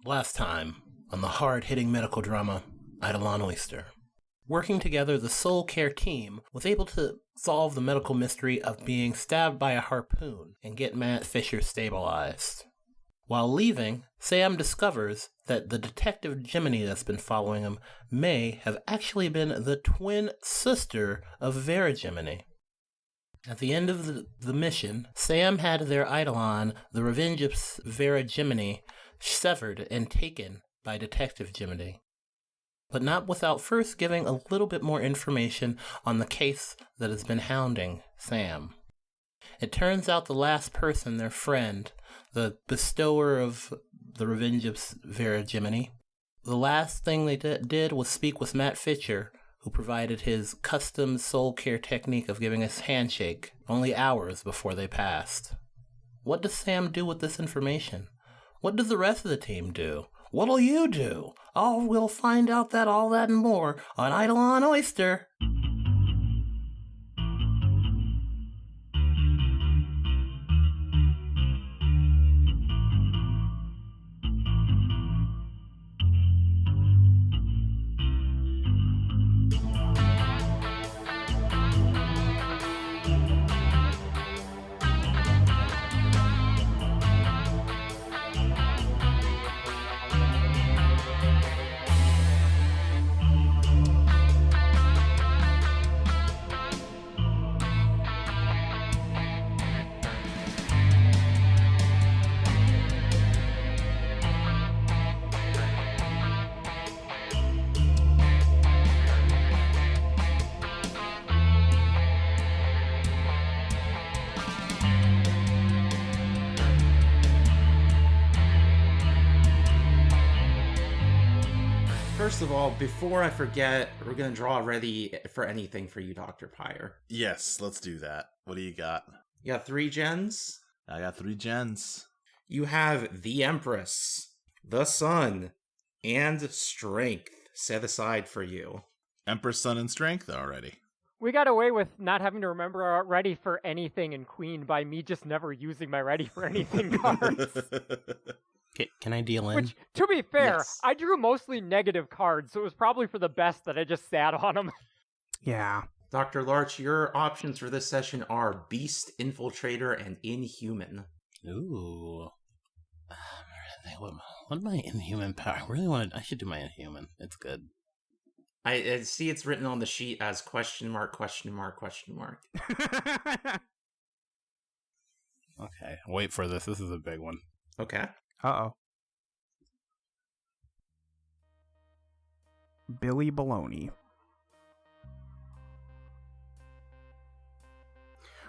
Last time, on the hard-hitting medical drama, Eidolon ÖYSTER. Working together, the Soul Care team was able to solve the medical mystery of being stabbed by a harpoon and get Matt Fisher stabilized. While leaving, Sam discovers that the detective Jiminy that's been following him may have actually been the twin sister of Vera Jiminy. At the end of the mission, Sam had their Eidolon, the Revenge of Vera Jiminy, severed and taken by Detective Jiminy. But not without first giving a little bit more information on the case that has been hounding Sam. It turns out the last person, their friend, the bestower of the Revenge of Vera Jiminy, the last thing they did was speak with Matt Fisher, who provided his custom soul care technique of giving us handshake only hours before they passed. What does Sam do with this information? What does the rest of the team do? What'll you do? Oh, we'll find out all that and more on Eidolon ÖYSTER. First of all, before I forget, we're going to draw ready for anything for you, Dr. Pire. Yes, let's do that. What do you got? You got 3 gens? I got 3 gens. You have the Empress, the Sun, and Strength set aside for you. Empress, Sun, and Strength already. We got away with not having to remember our Ready for Anything in Queen by me just never using my Ready for Anything cards. Can I deal in? Which, to be fair, Yes. I drew mostly negative cards, so it was probably for the best that I just sat on them. Yeah. Dr. Larch, your options for this session are Beast, Infiltrator, and Inhuman. Ooh. What my Inhuman power? I should do my Inhuman. It's good. I see it's written on the sheet as question mark, question mark, question mark. Okay, wait for this. This is a big one. Okay. Uh-oh. Billy Baloney.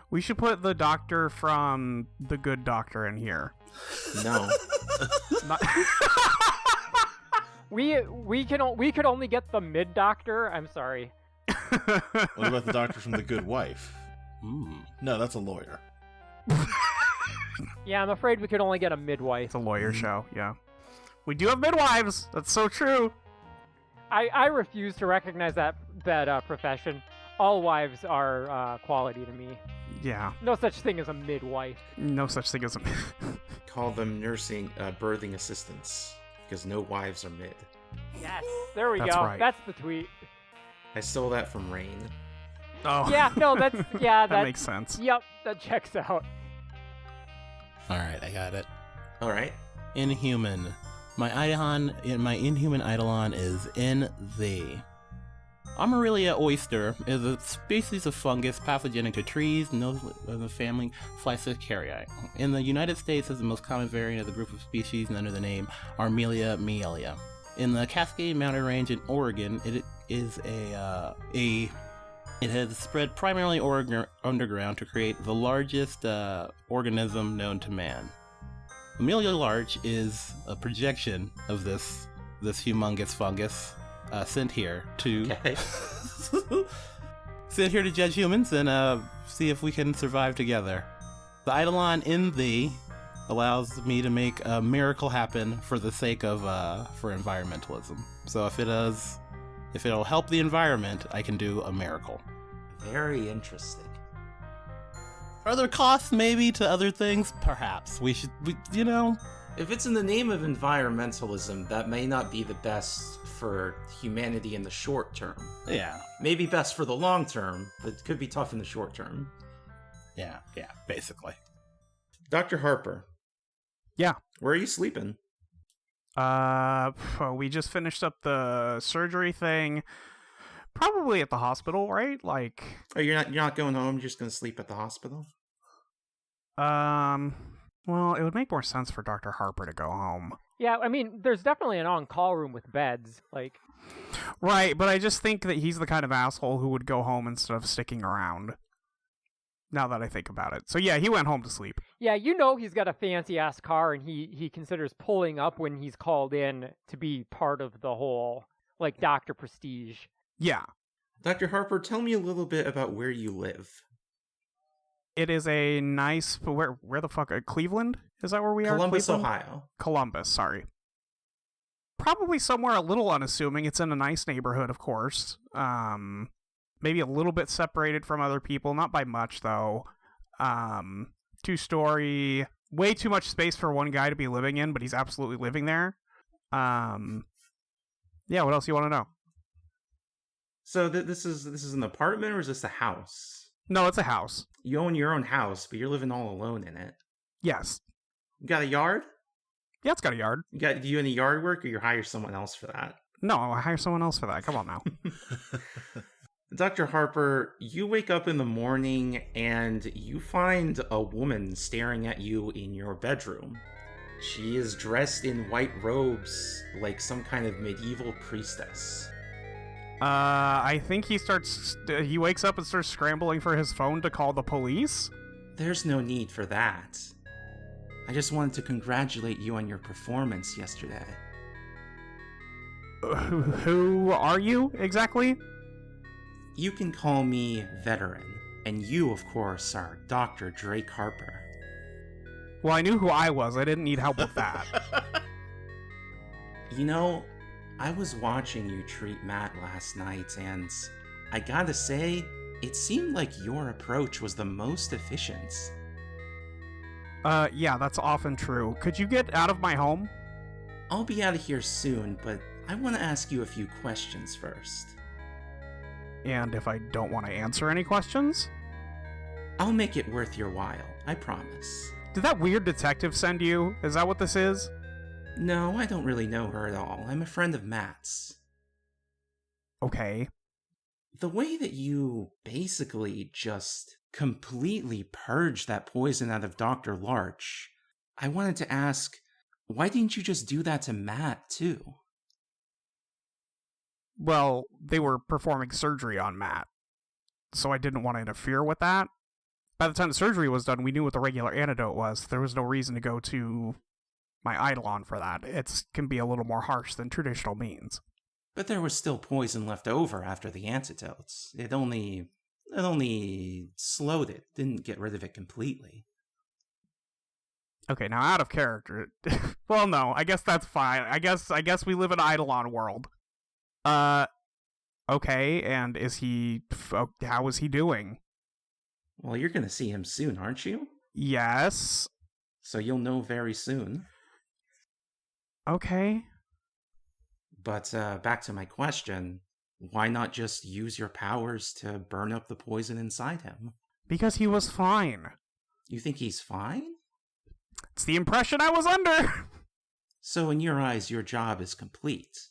We should put the doctor from The Good Doctor in here. No. Not- We could only get the mid doctor. I'm sorry. What about the doctor from The Good Wife? No, that's a lawyer. Yeah, I'm afraid we could only get a midwife. It's a lawyer show, yeah. We do have midwives! That's so true! I refuse to recognize that profession. All wives are quality to me. Yeah. No such thing as a midwife. No such thing as a... Call them birthing assistants, because no wives are mid. Yes, there we That's go. right. That's the tweet. I stole that from Rain. Oh. Yeah, no, that makes sense. Yep, that checks out. Alright, I got it. Alright. Inhuman. My Inhuman Eidolon is in the... Armillaria ÖYSTER is a species of fungus pathogenic to trees, known as the family Physaceae. In the United States, is the most common variant of the group of species and under the name Armillaria mielia. In the Cascade Mountain Range in Oregon, it has spread primarily underground to create the largest organism known to man. Amelia Larch is a projection of this humongous fungus sent here to sent here to judge humans and see if we can survive together. The Eidolon in thee allows me to make a miracle happen for the sake of for environmentalism. So if it'll help the environment, I can do a miracle. Very interesting. Are there costs maybe to other things? Perhaps. It's If it's in the name of environmentalism, that may not be the best for humanity in the short term. Yeah. Maybe best for the long term, but it could be tough in the short term. Yeah, basically. Dr. Harper. Yeah. Where are you sleeping? We just finished up the surgery thing. Probably at the hospital, right? Like, Oh, you're not going home, you're just gonna sleep at the hospital? well, it would make more sense for Dr. Harper to go home. Yeah, I mean, there's definitely an on-call room with beds. Like, Right, but I just think that he's the kind of asshole who would go home instead of sticking around. Now that I think about it. So yeah, he went home to sleep. yeah, you know he's got a fancy-ass car, and he considers pulling up when he's called in to be part of the whole, like, doctor prestige. Yeah. Dr. Harper, tell me a little bit about where you live. It is a nice... Where the fuck? Cleveland? Is that where we are? Columbus, Cleveland? Ohio. Columbus, sorry. Probably somewhere a little unassuming. It's in a nice neighborhood, of course. Maybe a little bit separated from other people. Not by much, though. 2-story... Way too much space for one guy to be living in, but he's absolutely living there. Yeah, what else do you want to know? So this is an apartment, or is this a house? No, it's a house. You own your own house, but you're living all alone in it. Yes. You got a yard? Yeah, it's got a yard. Do you any yard work, or you hire someone else for that? No, I hire someone else for that. Come on now. Dr. Harper, you wake up in the morning and you find a woman staring at you in your bedroom. She is dressed in white robes, like some kind of medieval priestess. I think he wakes up and starts scrambling for his phone to call the police. There's no need for that. I just wanted to congratulate you on your performance yesterday. Who are you, exactly? You can call me Veteran, and you, of course, are Dr. Drake Harper. Well, I knew who I was. I didn't need help with that. You know, I was watching you treat Matt last night, and I gotta say, it seemed like your approach was the most efficient. Yeah, that's often true. Could you get out of my home? I'll be out of here soon, but I want to ask you a few questions first. And if I don't want to answer any questions? I'll make it worth your while, I promise. Did that weird detective send you? Is that what this is? No, I don't really know her at all. I'm a friend of Matt's. Okay. The way that you basically just completely purged that poison out of Dr. Larch, I wanted to ask, why didn't you just do that to Matt, too? Well, they were performing surgery on Matt, so I didn't want to interfere with that. By the time the surgery was done, we knew what the regular antidote was. There was no reason to go to my Eidolon for that. It can be a little more harsh than traditional means. But there was still poison left over after the antidotes. It only slowed it, didn't get rid of it completely. Okay, now out of character. Well, no, I guess that's fine. I guess we live in Eidolon world. Okay, and how is he doing? Well, you're gonna see him soon, aren't you? Yes. So you'll know very soon. Okay. But back to my question, why not just use your powers to burn up the poison inside him? Because he was fine. You think he's fine? It's the impression I was under. So in your eyes, your job is complete.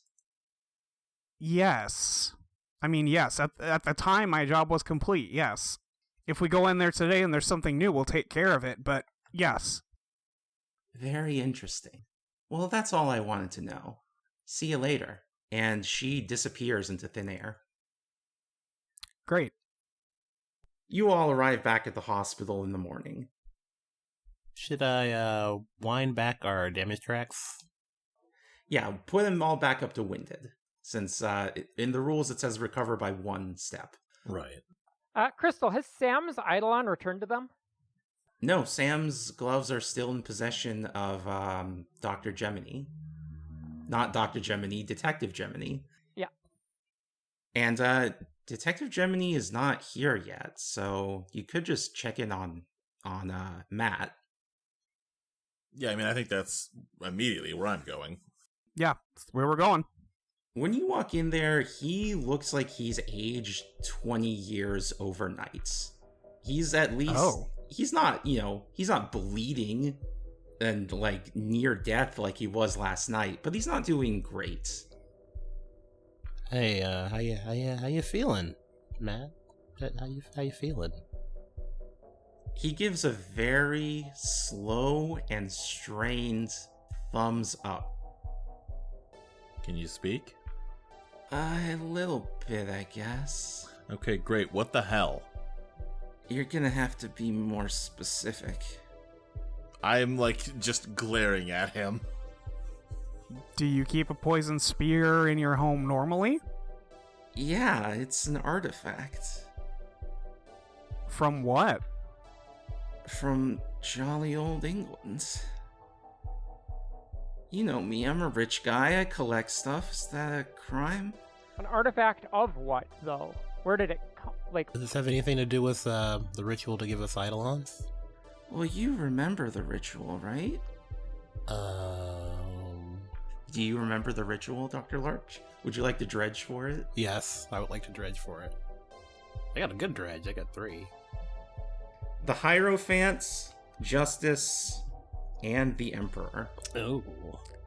Yes. I mean, yes. At the time, my job was complete, yes. If we go in there today and there's something new, we'll take care of it, but yes. Very interesting. Well, that's all I wanted to know. See you later. And she disappears into thin air. Great. You all arrive back at the hospital in the morning. Should I wind back our damage tracks? Yeah, put them all back up to winded. Since in the rules it says recover by 1 step. Right. Crystal, has Sam's Eidolon returned to them? No, Sam's gloves are still in possession of Dr. Gemini. Not Dr. Gemini, Detective Gemini. Yeah. And Detective Gemini is not here yet, so you could just check in on Matt. Yeah, I mean, I think that's immediately where I'm going. Yeah, that's where we're going. When you walk in there, he looks like he's aged 20 years overnight. He's at least... Oh. He's not, he's not bleeding and, like, near death like he was last night, but he's not doing great. Hey, how you feeling, Matt? How you feeling? He gives a very slow and strained thumbs up. Can you speak? A little bit, I guess. Okay, great. What the hell? You're gonna have to be more specific. I'm, just glaring at him. Do you keep a poison spear in your home normally? Yeah, it's an artifact. From what? From jolly old England. You know me, I'm a rich guy, I collect stuff. Is that a crime? An artifact of what, though? Where did it come? Does this have anything to do with the ritual to give us Eidolons? Well, you remember the ritual, right? Do you remember the ritual, Dr. Larch? Would you like to dredge for it? Yes, I would like to dredge for it. I got a good dredge, I got 3. The Hierophants, Justice, and the Emperor. Oh.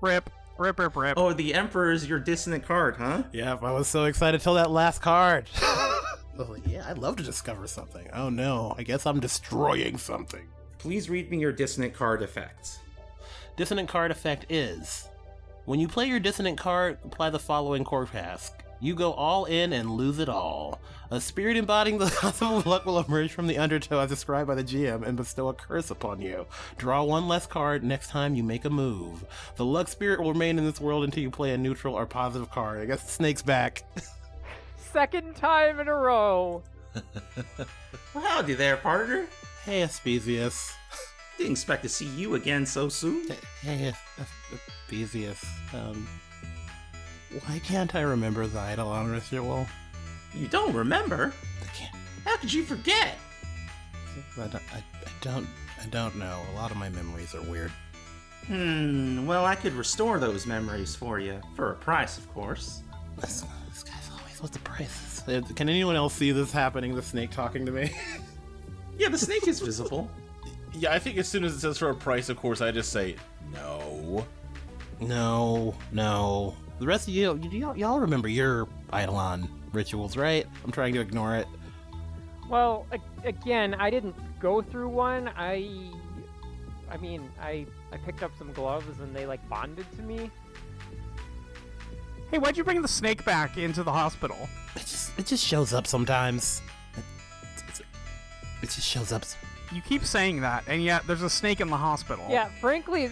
Rip. Oh, the Emperor is your dissonant card, huh? Yeah, I was so excited till that last card. I was like, yeah, I'd love to discover something. Oh no, I guess I'm destroying something. Please read me your dissonant card effect. Dissonant card effect is, when you play your dissonant card, apply the following core task. You go all in and lose it all. A spirit embodying the concept of luck will emerge from the undertow as described by the GM and bestow a curse upon you. Draw 1 less card next time you make a move. The luck spirit will remain in this world until you play a neutral or positive card. I guess the snake's back. Second time in a row. Well, howdy there, partner. Hey, Aspesius. Didn't expect to see you again so soon. Hey, Aspesius. Why can't I remember the Eidolon ritual? You don't remember? I can't. How could you forget? I don't know. A lot of my memories are weird. Well, I could restore those memories for you. For a price, of course. This guy's always with the prices. Can anyone else see this happening? The snake talking to me? Yeah, the snake is visible. Yeah, I think as soon as it says for a price, of course, I just say, no. No. The rest of y'all remember your Eidolon rituals, right? I'm trying to ignore it. Well, again, I didn't go through one. I picked up some gloves and they bonded to me. Hey, why'd you bring the snake back into the hospital? It just shows up sometimes. It just shows up. You keep saying that, and yet there's a snake in the hospital. Yeah, frankly,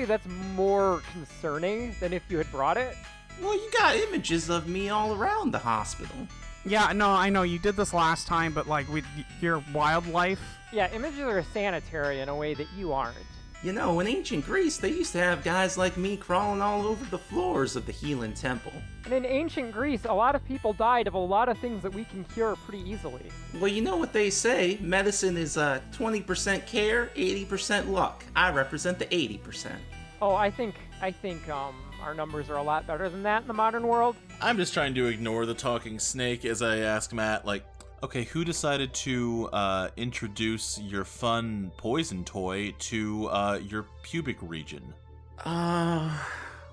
that's more concerning than if you had brought it. Well, you got images of me all around the hospital. Yeah, no, I know you did this last time, but with your wildlife. Yeah, images are sanitary in a way that you aren't. You know, in ancient Greece, they used to have guys like me crawling all over the floors of the Healing Temple. And in ancient Greece, a lot of people died of a lot of things that we can cure pretty easily. Well, you know what they say, medicine is 20% care, 80% luck. I represent the 80%. Oh, I think our numbers are a lot better than that in the modern world. I'm just trying to ignore the talking snake as I ask Matt, okay, who decided to introduce your fun poison toy to your pubic region?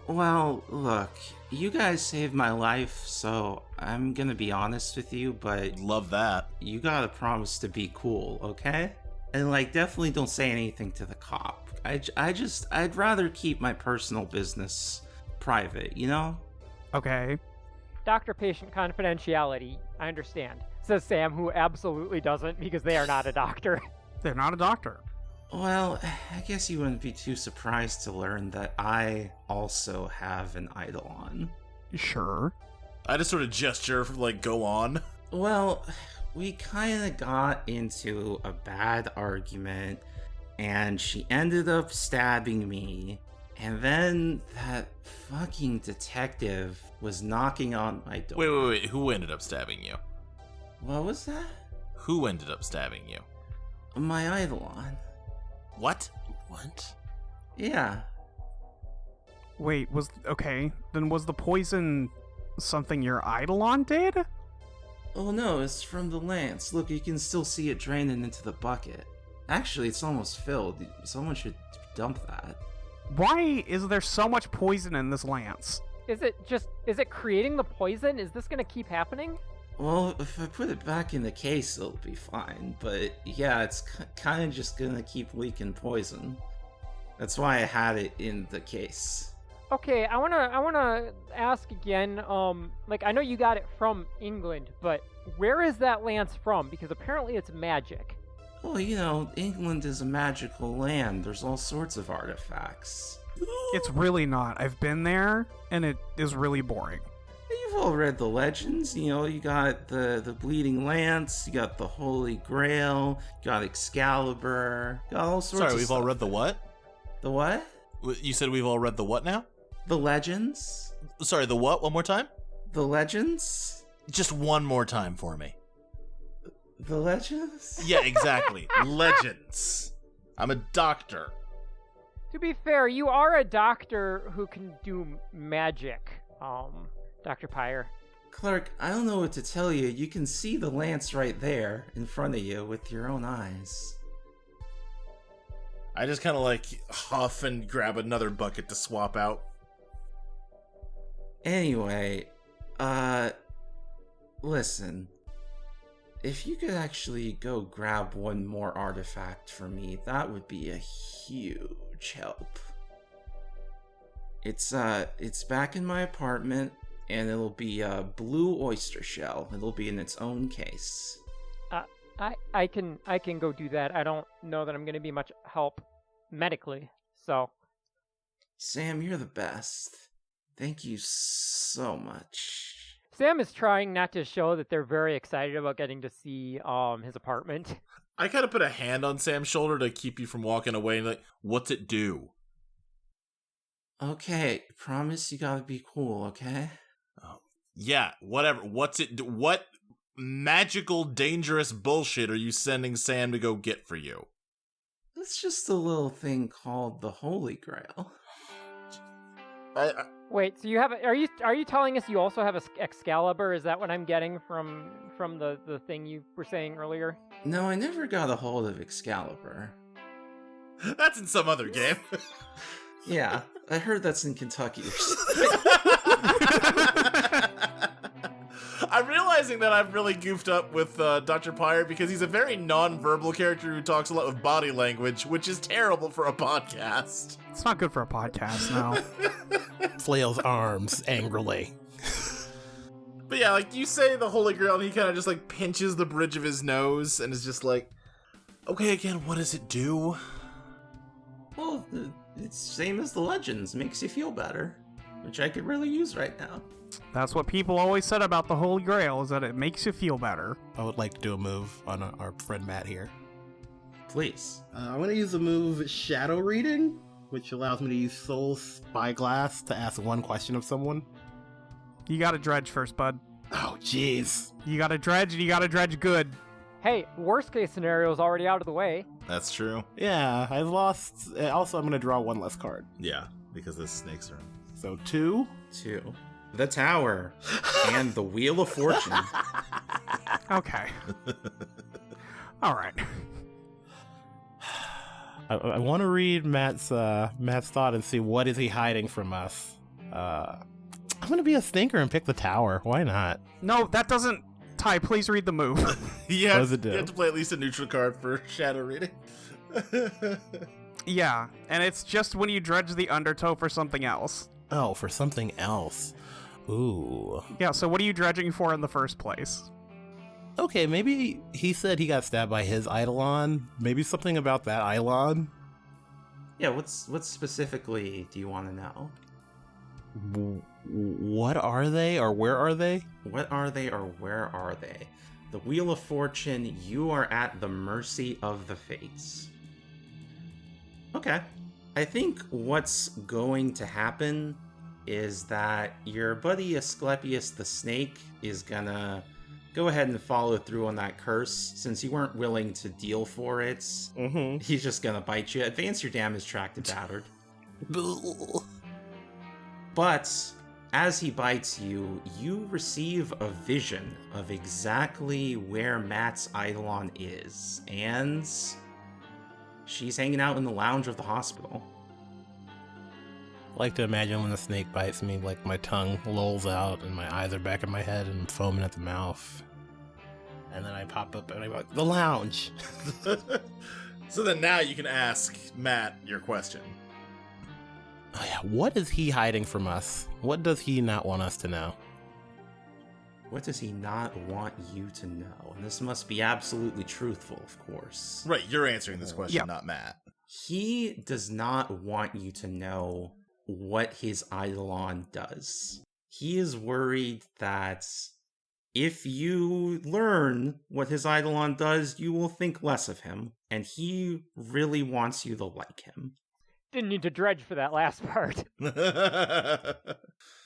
Well, look, you guys saved my life, so I'm gonna be honest with you, but... Love that. You gotta promise to be cool, okay? And, definitely don't say anything to the cop. I'd rather keep my personal business private, you know? Okay. Doctor-patient confidentiality, I understand. Says Sam, who absolutely doesn't, because they are not a doctor. They're not a doctor. Well, I guess you wouldn't be too surprised to learn that I also have an Eidolon. Sure. I just sort of gesture, go on. Well, we kind of got into a bad argument, and she ended up stabbing me, and then that fucking detective was knocking on my door. Wait, who ended up stabbing you? What was that? Who ended up stabbing you? My Eidolon. What? Yeah. Wait, then was the poison something your Eidolon did? Oh no, it's from the lance. Look, you can still see it draining into the bucket. Actually, it's almost filled. Someone should dump that. Why is there so much poison in this lance? Is it creating the poison? Is this gonna keep happening? Well, if I put it back in the case, it'll be fine. But yeah, it's kind of just gonna keep leaking poison. That's why I had it in the case. Okay, I wanna ask again. I know you got it from England, but where is that lance from? Because apparently it's magic. Well, England is a magical land. There's all sorts of artifacts. It's really not. I've been there, and it is really boring. You've all read the legends. You got the Bleeding Lance, you got the Holy Grail, you got Excalibur, got all sorts of stuff. Sorry, we've all read the what? The what? You said we've all read the what now? The legends. Sorry, the what? One more time? The legends? Just one more time for me. The legends? Yeah, exactly. Legends. I'm a doctor. To be fair, you are a doctor who can do magic, Dr. Pire. Clark, I don't know what to tell you. You can see the lance right there in front of you with your own eyes. I just kind of huff and grab another bucket to swap out. Anyway, listen. If you could actually go grab one more artifact for me, that would be a huge help. It's back in my apartment, and it'll be a blue oyster shell. It'll be in its own case. I can go do that. I don't know that I'm going to be much help medically, so. Sam, you're the best. Thank you so much. Sam is trying not to show that they're very excited about getting to see his apartment. I kind of put a hand on Sam's shoulder to keep you from walking away and what's it do? Okay, promise you gotta be cool, okay? Oh, yeah, whatever. What's it do? What magical, dangerous bullshit are you sending Sam to go get for you? It's just a little thing called the Holy Grail. Wait, so you have? Are you telling us you also have a Excalibur? Is that what I'm getting from the thing you were saying earlier? No, I never got a hold of Excalibur. That's in some other game. Yeah, I heard that's in Kentucky. I'm realizing that I've really goofed up with Dr. Pire because he's a very non-verbal character who talks a lot with body language, which is terrible for a podcast. It's not good for a podcast, no. Flails arms angrily. But yeah, you say the Holy Grail and he kind of just pinches the bridge of his nose and is just okay, again, what does it do? Well, it's same as the legends. Makes you feel better, which I could really use right now. That's what people always said about the Holy Grail, is that it makes you feel better. I would like to do a move on our friend Matt here. Please. I'm going to use the move Shadow Reading, which allows me to use Soul Spyglass to ask one question of someone. You gotta dredge first, bud. Oh, jeez. You gotta dredge, and you gotta dredge good. Hey, worst case scenario is already out of the way. That's true. Yeah, I've lost. Also, I'm going to draw one less card. Yeah, because the snakes are... So 2. 2. The Tower. And the Wheel of Fortune. Okay. Alright. I want to read Matt's thought and see what is he hiding from us. I'm going to be a stinker and pick the Tower. Why not? No, that doesn't... Ty, please read the move. Yeah, What does it do? You have to play at least a neutral card for Shadow Reading. Yeah, and it's just when you dredge the undertow for something else. Oh, for something else. Ooh. Yeah, so what are you dredging for in the first place? Okay, maybe he said he got stabbed by his Eidolon. Maybe something about that Eidolon. Yeah, what specifically do you want to know? What are they, or where are they? What are they, or where are they? The Wheel of Fortune, you are at the mercy of the fates. Okay. I think what's going to happen is that your buddy Asclepius the Snake is gonna go ahead and follow through on that curse. Since you weren't willing to deal for it, he's just gonna bite you. Advance your damage track to battered. But as he bites you, you receive a vision of exactly where Matt's Eidolon is, and she's hanging out in the lounge of the hospital. I like to imagine when the snake bites me, like my tongue lolls out and my eyes are back in my head and I'm foaming at the mouth. And then I pop up and I'm like, the lounge! So then now you can ask Matt your question. Oh yeah, what is he hiding from us? What does he not want us to know? What does he not want you to know? And this must be absolutely truthful, of course. Right, you're answering this question, Yeah. not Matt. He does not want you to know what his Eidolon does. He is worried that if you learn what his Eidolon does, you will think less of him, and he really wants you to like him. Didn't need to dredge for that last part.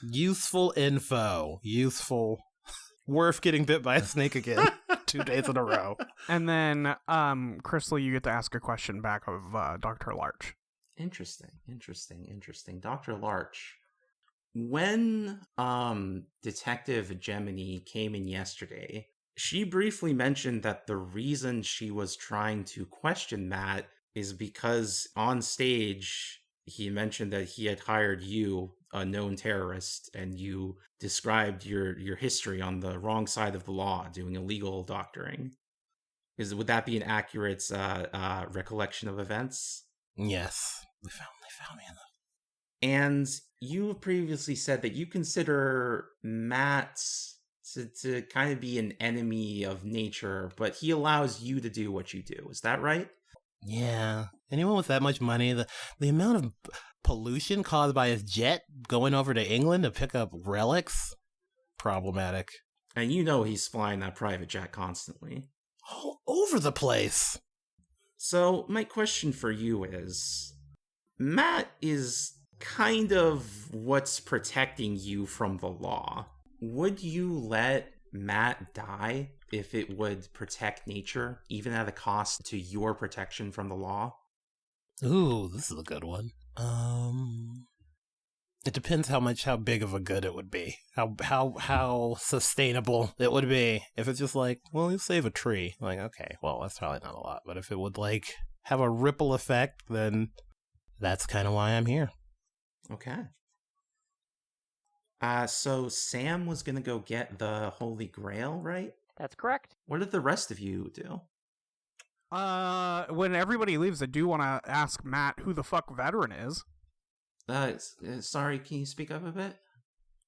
Useful info. Useful. Worth getting bit by a snake again. 2 days in a row. And then, Crystal, you get to ask a question back of Dr. Larch. Interesting. Dr. Larch, when Detective Gemini came in yesterday, she briefly mentioned that the reason she was trying to question Matt is because on stage he mentioned that he had hired you, a known terrorist, and you described your history on the wrong side of the law, doing illegal doctoring. Would that be an accurate recollection of events? Yes. They found me in the... And you have previously said that you consider Matt to kind of be an enemy of nature, but he allows you to do what you do. Is that right? Yeah. Anyone with that much money, the amount of pollution caused by his jet going over to England to pick up relics, problematic. And you know he's flying that private jet constantly. All over the place. So my question for you is, Matt is kind of what's protecting you from the law. Would you let Matt die if it would protect nature, even at a cost to your protection from the law? Ooh, this is a good one. It depends how big of a good it would be. How sustainable it would be. If it's just like, well, you save a tree. Like, okay, well, that's probably not a lot. But if it would, like, have a ripple effect, then that's kind of why I'm here. Okay. So Sam was gonna go get the Holy Grail, right? That's correct. What did the rest of you do? When everybody leaves, I do want to ask Matt who the fuck Veteran is. Sorry, can you speak up a bit?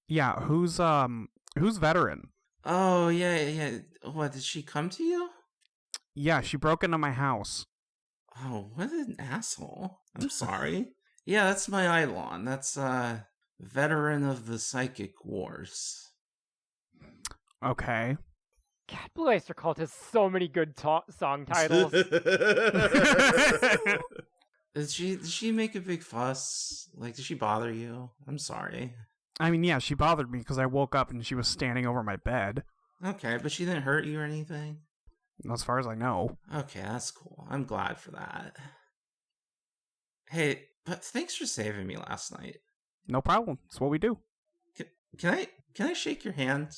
Yeah, who's Veteran? Oh, yeah. What, did she come to you? Yeah, she broke into my house. Oh, what an asshole. I'm sorry. Yeah, that's my Eidolon. That's, Veteran of the Psychic Wars. Okay. God, Blue Oyster Cult has so many good song titles. Did she make a big fuss? Like, did she bother you? I'm sorry. I mean, yeah, she bothered me because I woke up and she was standing over my bed. Okay, but she didn't hurt you or anything? As far as I know. Okay, that's cool. I'm glad for that. Hey, but thanks for saving me last night. No problem. It's what we do. Can I shake your hand?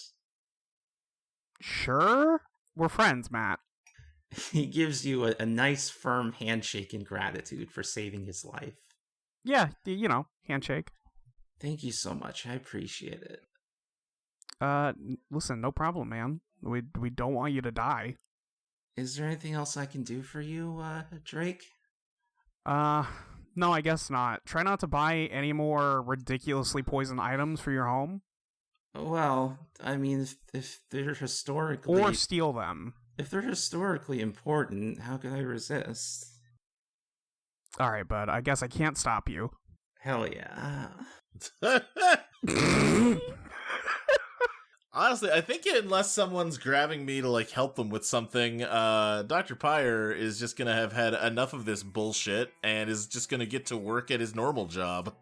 Sure. We're friends, Matt. He gives you a nice, firm handshake in gratitude for saving his life. Yeah, you know, handshake. Thank you so much. I appreciate it. Listen, no problem, man. We don't want you to die. Is there anything else I can do for you, Drake? No, I guess not. Try not to buy any more ridiculously poisoned items for your home. Well, I mean, if they're historically... Or steal them. If they're historically important, how could I resist? Alright, bud, I guess I can't stop you. Hell yeah. Honestly, I think unless someone's grabbing me to, like, help them with something, Dr. Pire is just gonna have had enough of this bullshit and is just gonna get to work at his normal job.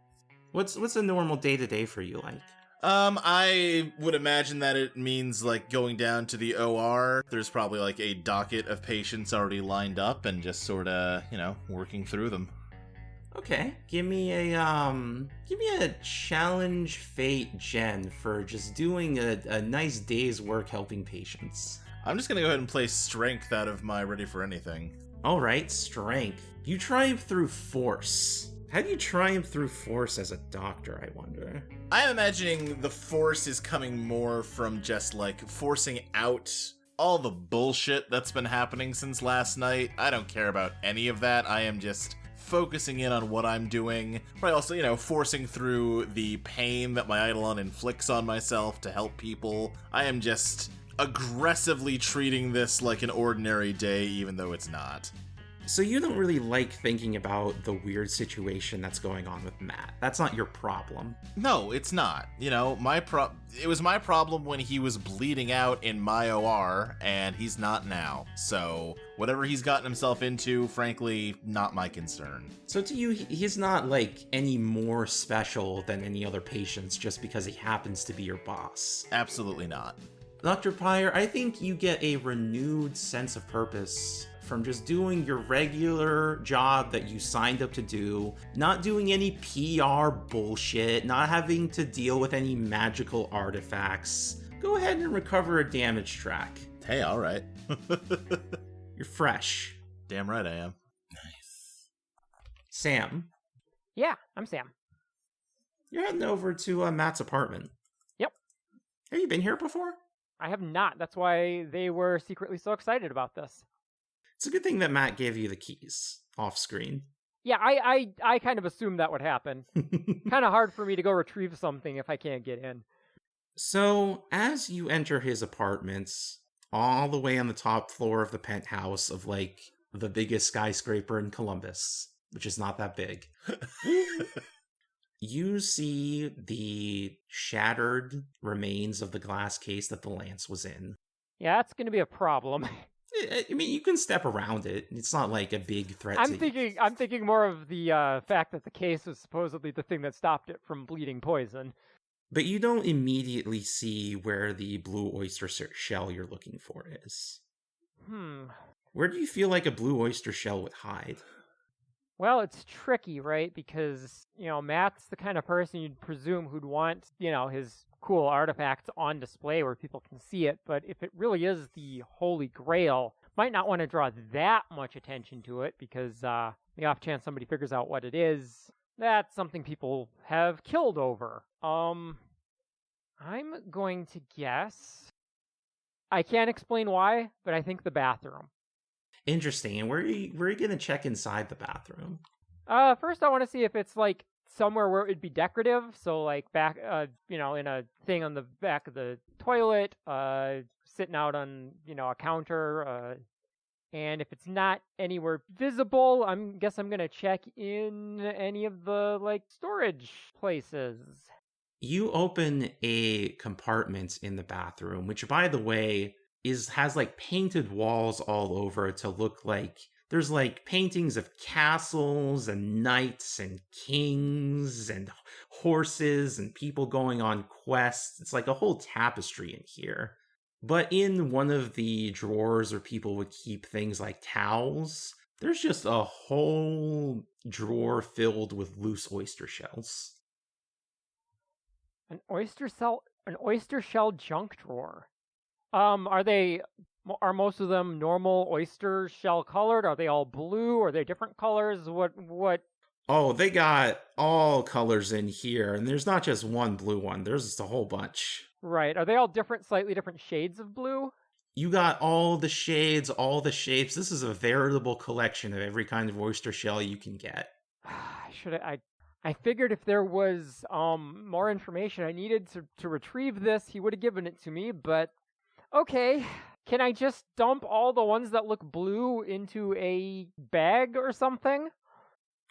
What's a normal day-to-day for you like? I would imagine that it means, like, going down to the OR. There's probably, like, a docket of patients already lined up and just sort of, working through them. Okay, give me a challenge fate gen for just doing a nice day's work helping patients. I'm just gonna go ahead and play strength out of my ready for anything. Alright, strength. You triumph through force. How do you triumph through force as a doctor, I wonder? I'm imagining the force is coming more from just, like, forcing out all the bullshit that's been happening since last night. I don't care about any of that. I am just focusing in on what I'm doing. But also, forcing through the pain that my Eidolon inflicts on myself to help people. I am just aggressively treating this like an ordinary day, even though it's not. So you don't really like thinking about the weird situation that's going on with Matt. That's not your problem. No, it's not. It was my problem when he was bleeding out in my OR, and he's not now. So whatever he's gotten himself into, frankly, not my concern. So to you, he's not like any more special than any other patients just because he happens to be your boss. Absolutely not. Dr. Pire, I think you get a renewed sense of purpose from just doing your regular job that you signed up to do, not doing any PR bullshit, not having to deal with any magical artifacts. Go ahead and recover a damage track. Hey, all right. You're fresh. Damn right I am. Nice. Sam. Yeah, I'm Sam. You're heading over to Matt's apartment. Yep. Have you been here before? I have not. That's why they were secretly so excited about this. It's a good thing that Matt gave you the keys off screen. Yeah, I kind of assumed that would happen. Kind of hard for me to go retrieve something if I can't get in. So, as you enter his apartments, all the way on the top floor of the penthouse of, like, the biggest skyscraper in Columbus, which is not that big, you see the shattered remains of the glass case that the lance was in. Yeah, that's going to be a problem. I mean, you can step around it. It's not like a big threat. I'm thinking more of the fact that the case was supposedly the thing that stopped it from bleeding poison. But you don't immediately see where the blue oyster shell you're looking for is. Where do you feel like a blue oyster shell would hide? Well, it's tricky, right? Because, Matt's the kind of person you'd presume who'd want, his cool artifacts on display where people can see it. But if it really is the Holy Grail, might not want to draw that much attention to it because the off chance somebody figures out what it is, that's something people have killed over. I'm going to guess. I can't explain why, but I think the bathroom. Interesting. And where are you going to check inside the bathroom? First I want to see if it's like somewhere where it'd be decorative, so like back, in a thing on the back of the toilet, sitting out on, a counter, and if it's not anywhere visible, I'm gonna check in any of the, like, storage places. You open a compartment in the bathroom, which, by the way, has like painted walls all over to look like there's like paintings of castles and knights and kings and horses and people going on quests. It's like a whole tapestry in here. But in one of the drawers where people would keep things like towels, there's just a whole drawer filled with loose oyster shells. An oyster shell junk drawer. Are most of them normal oyster shell colored? Are they all blue? Are they different colors? What? Oh, they got all colors in here, and there's not just one blue one. There's just a whole bunch. Right. Are they all slightly different shades of blue? You got all the shades, all the shapes. This is a veritable collection of every kind of oyster shell you can get. I figured if there was more information I needed to retrieve this, he would have given it to me, but okay. Can I just dump all the ones that look blue into a bag or something?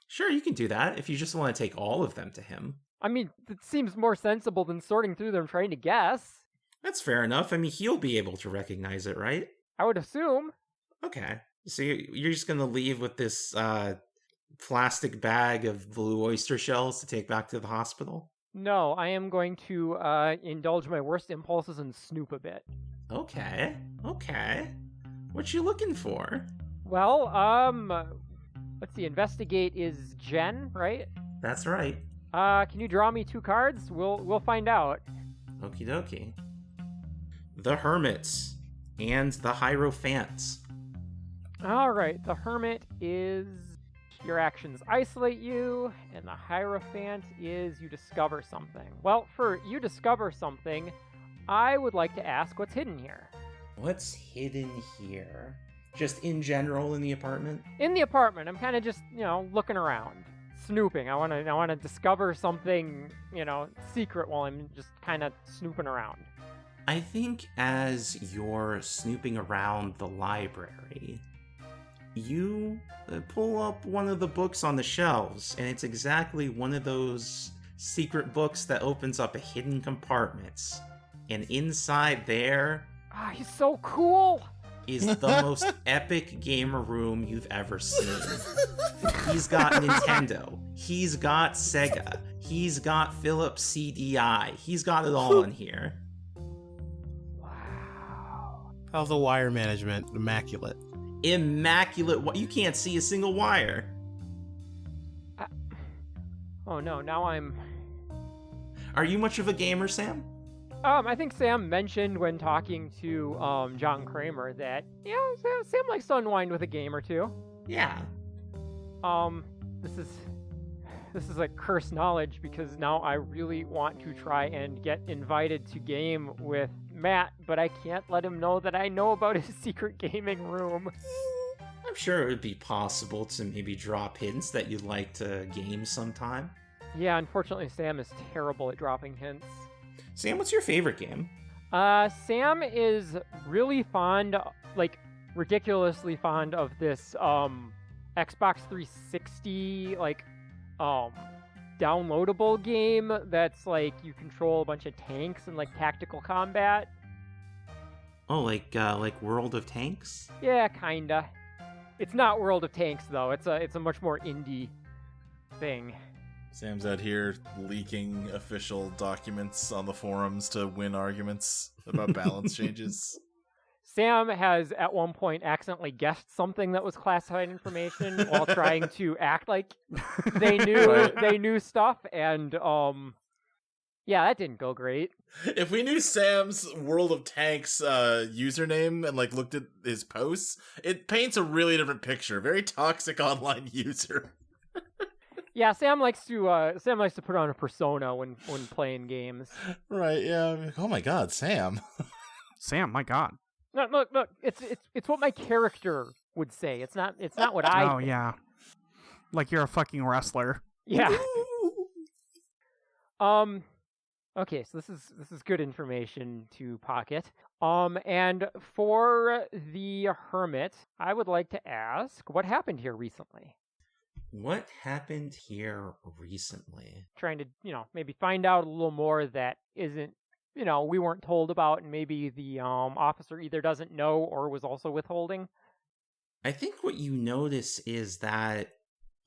Sure, you can do that if you just want to take all of them to him. I mean, it seems more sensible than sorting through them trying to guess. That's fair enough. I mean, he'll be able to recognize it, right? I would assume. Okay. So you're just going to leave with this plastic bag of blue oyster shells to take back to the hospital? No, I am going to indulge my worst impulses and snoop a bit. Okay. What you looking for? Well, let's see, investigate is Jen, right? That's right. Can you draw me 2 cards? We'll find out. Okie dokie. The Hermits and the Hierophants. Alright, the Hermit is your actions isolate you, and the Hierophant is you discover something. Well, for you discover something, I would like to ask what's hidden here. What's hidden here? Just in general in the apartment? In the apartment, I'm kind of just, looking around, snooping. I want to discover something, secret while I'm just kind of snooping around. I think as you're snooping around the library, you pull up one of the books on the shelves, and it's exactly one of those secret books that opens up a hidden compartments. And inside there... he's so cool! ...is the most epic gamer room you've ever seen. He's got Nintendo. He's got Sega. He's got Philips CDI. He's got it all in here. Wow. How's the wire management? Immaculate. Immaculate. You can't see a single wire. Oh no, now I'm... Are you much of a gamer, Sam? I think Sam mentioned when talking to John Kramer that, Sam likes to unwind with a game or two. Yeah. This is like cursed knowledge because now I really want to try and get invited to game with Matt, but I can't let him know that I know about his secret gaming room. I'm sure it would be possible to maybe drop hints that you'd like to game sometime. Yeah, unfortunately Sam is terrible at dropping hints. Sam, what's your favorite game? Sam is really fond, like, ridiculously fond of this, Xbox 360, like, downloadable game that's, like, you control a bunch of tanks and, like, tactical combat. Oh, like World of Tanks? Yeah, kinda. It's not World of Tanks, though. It's a much more indie thing. Sam's out here leaking official documents on the forums to win arguments about balance changes. Sam has at one point accidentally guessed something that was classified information while trying to act like they knew stuff, and yeah, that didn't go great. If we knew Sam's World of Tanks username and like looked at his posts, it paints a really different picture. Very toxic online user. Yeah, Sam likes to put on a persona when playing games. Right? Yeah. Like, oh my God, Sam. Sam, my God. No, look, it's what my character would say. It's not what I. Oh think. yeah, like you're a fucking wrestler. Yeah. Okay, so this is good information to pocket. And for the Hermit, I would like to ask, what happened here recently? What happened here recently? Trying to, maybe find out a little more that isn't, we weren't told about, and maybe the officer either doesn't know or was also withholding. I think what you notice is that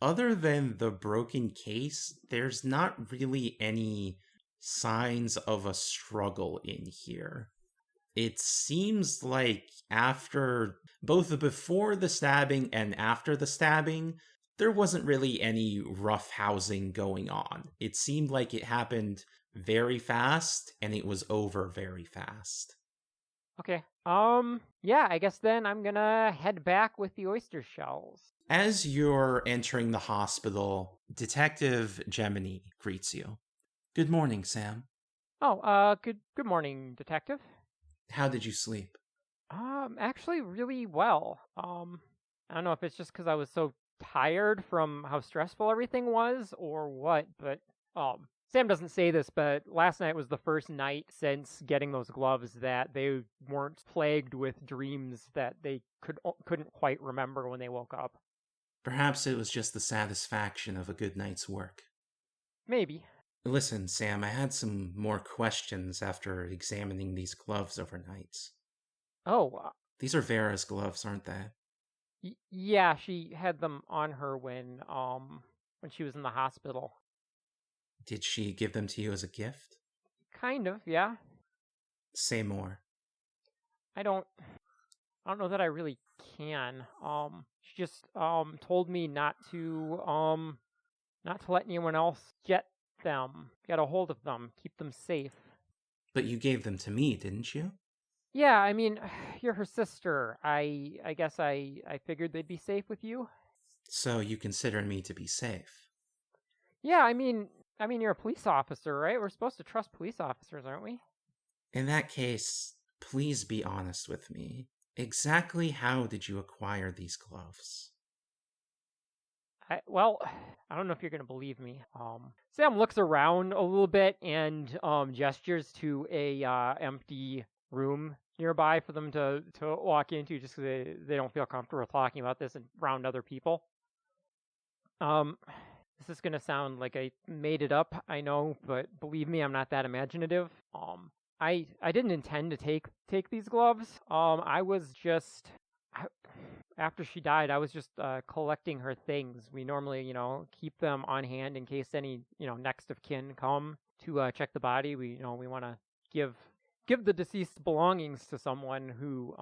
other than the broken case, there's not really any signs of a struggle in here. It seems like after both before the stabbing and after the stabbing, there wasn't really any rough housing going on. It seemed like it happened very fast and it was over very fast. Okay. Yeah, I guess then I'm gonna head back with the oyster shells. As you're entering the hospital, Detective Gemini greets you. Good morning, Sam. Oh, good morning, Detective. How did you sleep? Actually really well. I don't know if it's just because I was so tired from how stressful everything was or what, but Sam doesn't say this, but last night was the first night since getting those gloves that they weren't plagued with dreams that they couldn't quite remember when they woke up. Perhaps it was just the satisfaction of a good night's work. Maybe. Listen, Sam, I had some more questions after examining these gloves overnight. Oh. These are Vera's gloves, aren't they? Yeah, she had them on her when she was in the hospital. Did she give them to you as a gift? Kind of, yeah. Say more. I don't know that I really can. She just told me not to let anyone else get them, get a hold of them, keep them safe. But you gave them to me, didn't you? Yeah, I mean, you're her sister. I guess I figured they'd be safe with you. So you consider me to be safe? Yeah, I mean, you're a police officer, right? We're supposed to trust police officers, aren't we? In that case, please be honest with me. Exactly how did you acquire these gloves? I don't know if you're gonna believe me. Sam looks around a little bit and gestures to a empty room nearby for them to walk into, just because they don't feel comfortable talking about this around other people. This is gonna sound like I made it up, I know, but believe me, I'm not that imaginative. I didn't intend to take these gloves. I was just after she died, I was just collecting her things. We normally, keep them on hand in case any, next of kin come to check the body. We want to give the deceased belongings to someone who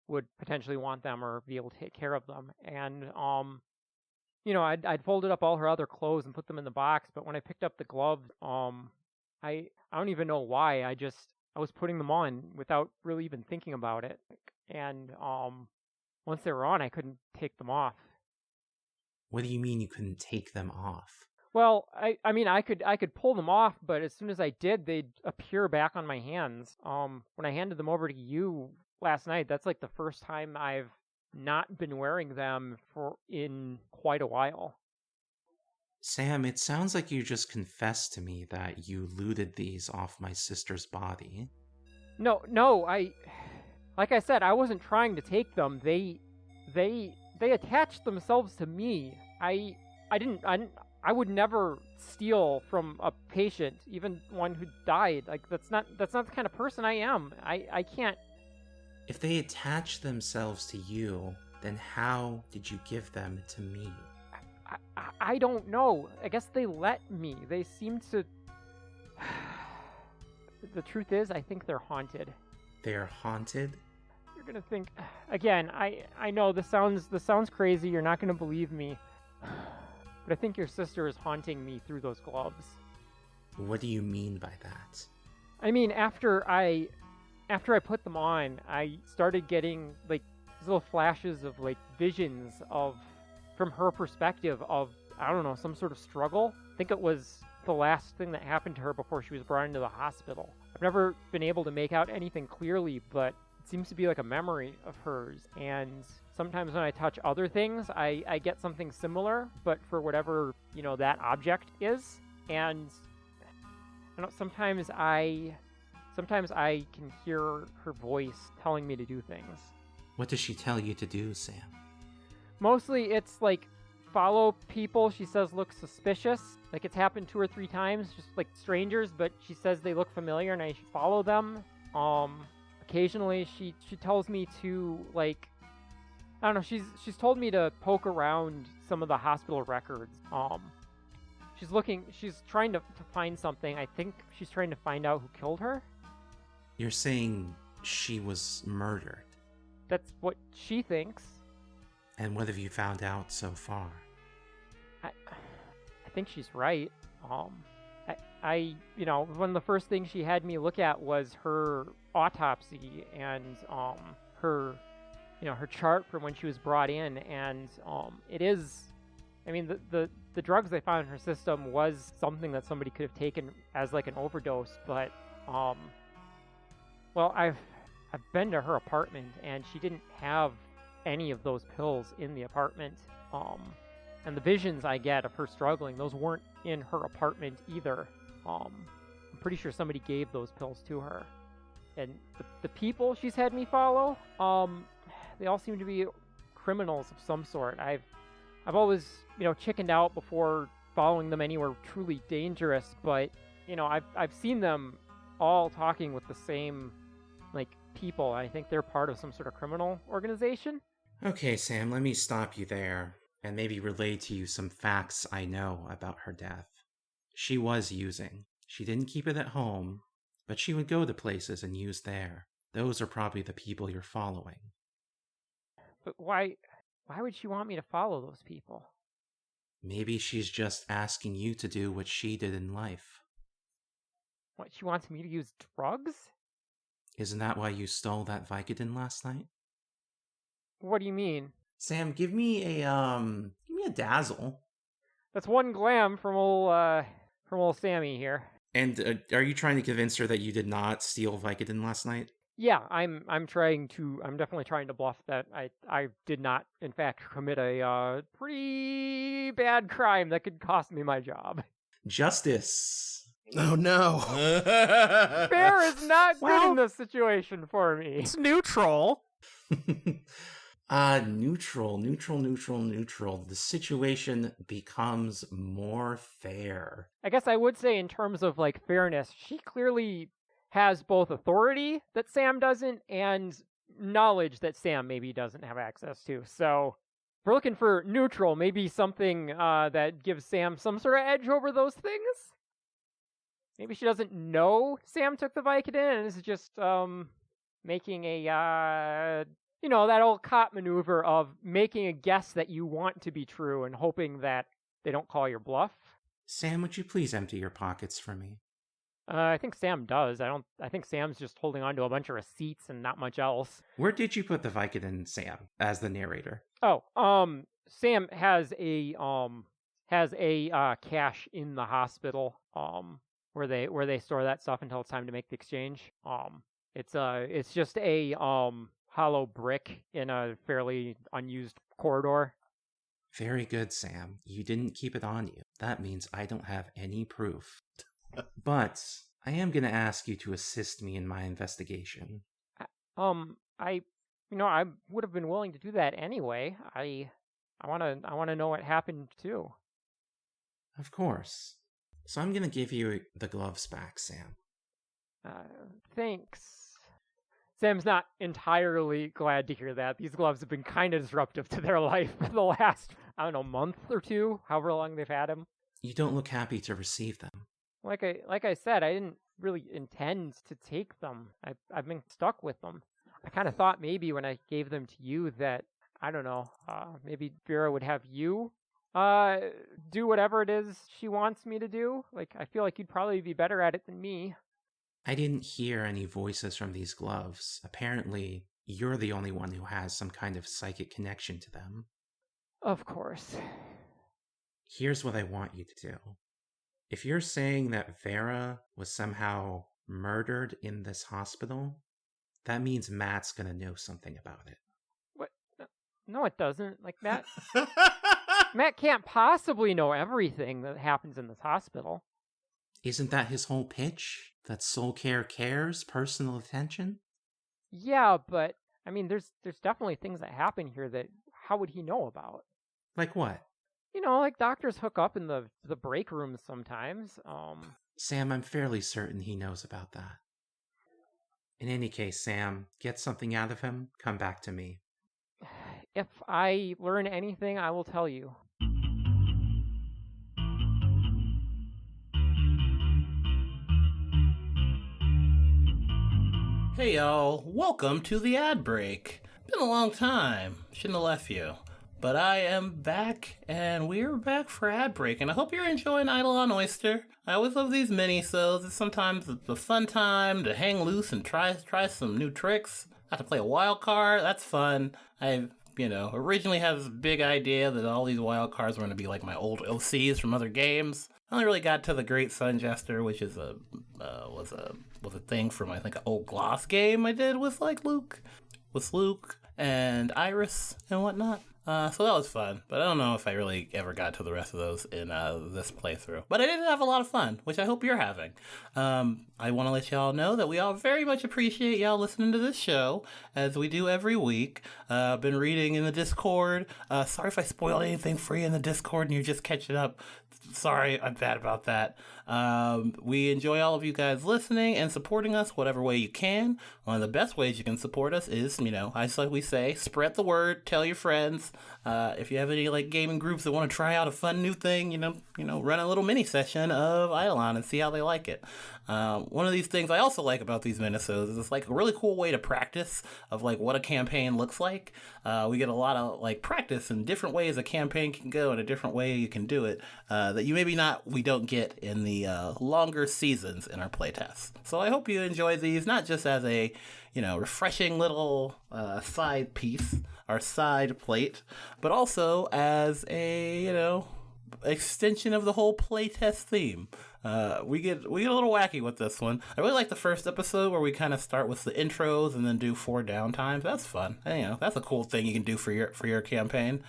would potentially want them or be able to take care of them. And I'd folded up all her other clothes and put them in the box. But when I picked up the gloves, I don't even know why. I was putting them on without really even thinking about it. And once they were on, I couldn't take them off. What do you mean you couldn't take them off? Well, I mean, I could pull them off, but as soon as I did, they'd appear back on my hands. When I handed them over to you last night, that's like the first time I've not been wearing them in quite a while. Sam, it sounds like you just confessed to me that you looted these off my sister's body. No, like I said, I wasn't trying to take them. They attached themselves to me. I would never steal from a patient, even one who died. Like that's not the kind of person I am. I can't. If they attach themselves to you, then how did you give them to me? I don't know. I guess they let me. They seem to. The truth is, I think they're haunted. They're haunted? You're gonna think again. I know this sounds crazy. You're not gonna believe me, but I think your sister is haunting me through those gloves. What do you mean by that? I mean, after I put them on, I started getting like these little flashes of like visions from her perspective of, I don't know, some sort of struggle. I think it was the last thing that happened to her before she was brought into the hospital. I've never been able to make out anything clearly, but it seems to be like a memory of hers. And sometimes when I touch other things, I get something similar, but for whatever, that object is. And sometimes I can hear her voice telling me to do things. What does she tell you to do, Sam? Mostly it's like follow people she says look suspicious. Like it's happened 2 or 3 times, just like strangers, but she says they look familiar and I should follow them. Occasionally she tells me to like, I don't know, she's told me to poke around some of the hospital records. She's trying to find something. I think she's trying to find out who killed her. You're saying she was murdered? That's what she thinks. And what have you found out so far? I think she's right. One of the first things she had me look at was her autopsy and her chart from when she was brought in, and it is, I mean, the drugs they found in her system was something that somebody could have taken as like an overdose, but well, I've been to her apartment and she didn't have any of those pills in the apartment. And the visions I get of her struggling, those weren't in her apartment either. I'm pretty sure somebody gave those pills to her. And the people she's had me follow, they all seem to be criminals of some sort. I've always, chickened out before following them anywhere truly dangerous, but, I've seen them all talking with the same, people. I think they're part of some sort of criminal organization. Okay, Sam, let me stop you there and maybe relay to you some facts I know about her death. She was using. She didn't keep it at home, but she would go to places and use there. Those are probably the people you're following. But why would she want me to follow those people? Maybe she's just asking you to do what she did in life. What, she wants me to use drugs? Isn't that why you stole that Vicodin last night? What do you mean? Sam, give me a dazzle. That's one glam from old Sammy here. And are you trying to convince her that you did not steal Vicodin last night? Yeah, I'm definitely trying to bluff that I did not, in fact, commit a pretty bad crime that could cost me my job. Justice. Oh no. Fair is not good in this situation for me. It's neutral. Neutral. The situation becomes more fair. I guess I would say in terms of, like, fairness, she clearly has both authority that Sam doesn't and knowledge that Sam maybe doesn't have access to. So if we're looking for neutral, maybe something that gives Sam some sort of edge over those things. Maybe she doesn't know Sam took the Vicodin and is just making a, that old cop maneuver of making a guess that you want to be true and hoping that they don't call your bluff. Sam, would you please empty your pockets for me? I think Sam does. I think Sam's just holding on to a bunch of receipts and not much else. Where did you put the Vicodin, Sam, as the narrator? Oh, Sam has a cache in the hospital, where they store that stuff until it's time to make the exchange. It's just a hollow brick in a fairly unused corridor. Very good, Sam. You didn't keep it on you. That means I don't have any proof. But I am going to ask you to assist me in my investigation. I would have been willing to do that anyway. I want to know what happened too. Of course. So I'm going to give you the gloves back, Sam. Thanks. Sam's not entirely glad to hear that. These gloves have been kind of disruptive to their life for the last, month or two, however long they've had them. You don't look happy to receive them. Like I said, I didn't really intend to take them. I've been stuck with them. I kind of thought maybe when I gave them to you that, maybe Vera would have you do whatever it is she wants me to do. Like, I feel like you'd probably be better at it than me. I didn't hear any voices from these gloves. Apparently, you're the only one who has some kind of psychic connection to them. Of course. Here's what I want you to do. If you're saying that Vera was somehow murdered in this hospital, that means Matt's gonna know something about it. What? No, it doesn't. Like, Matt can't possibly know everything that happens in this hospital. Isn't that his whole pitch? That soul care cares, personal attention? Yeah, but, there's definitely things that happen here that, how would he know about? Like what? Like doctors hook up in the break rooms sometimes. Sam, I'm fairly certain he knows about that. In any case, Sam, get something out of him, come back to me. If I learn anything, I will tell you. Hey y'all, welcome to the ad break. Been a long time, shouldn't have left you. But I am back, and we're back for ad break, and I hope you're enjoying Eidolon ÖYSTER. I always love these mini-sodes. It's sometimes a fun time to hang loose and try some new tricks. I have to play a wild card, that's fun. I originally had this big idea that all these wild cards were going to be like my old OCs from other games. I only really got to the Great Sun Jester, which is was a thing from, I think, an old Gloss game I did with Luke and Iris and whatnot. So that was fun, but I don't know if I really ever got to the rest of those in this playthrough. But I did have a lot of fun, which I hope you're having. I want to let y'all know that we all very much appreciate y'all listening to this show, as we do every week. I've been reading in the Discord. Sorry if I spoiled anything for you in the Discord and you're just catching up. Sorry, I'm bad about that. We enjoy all of you guys listening and supporting us whatever way you can. One of the best ways you can support us is, as like we say, spread the word, tell your friends. If you have any like gaming groups that want to try out a fun new thing, run a little mini session of Eidolon and see how they like it. One of these things I also like about these minisodes is it's like a really cool way to practice of like what a campaign looks like. We get a lot of like practice in different ways a campaign can go and a different way you can do it that we don't get in the longer seasons in our playtests. So I hope you enjoy these, not just as a refreshing little side piece or side plate, but also as a extension of the whole playtest theme. We get a little wacky with this one. I really like the first episode where we kind of start with the intros and then do 4 downtimes. That's fun. That's a cool thing you can do for your campaign.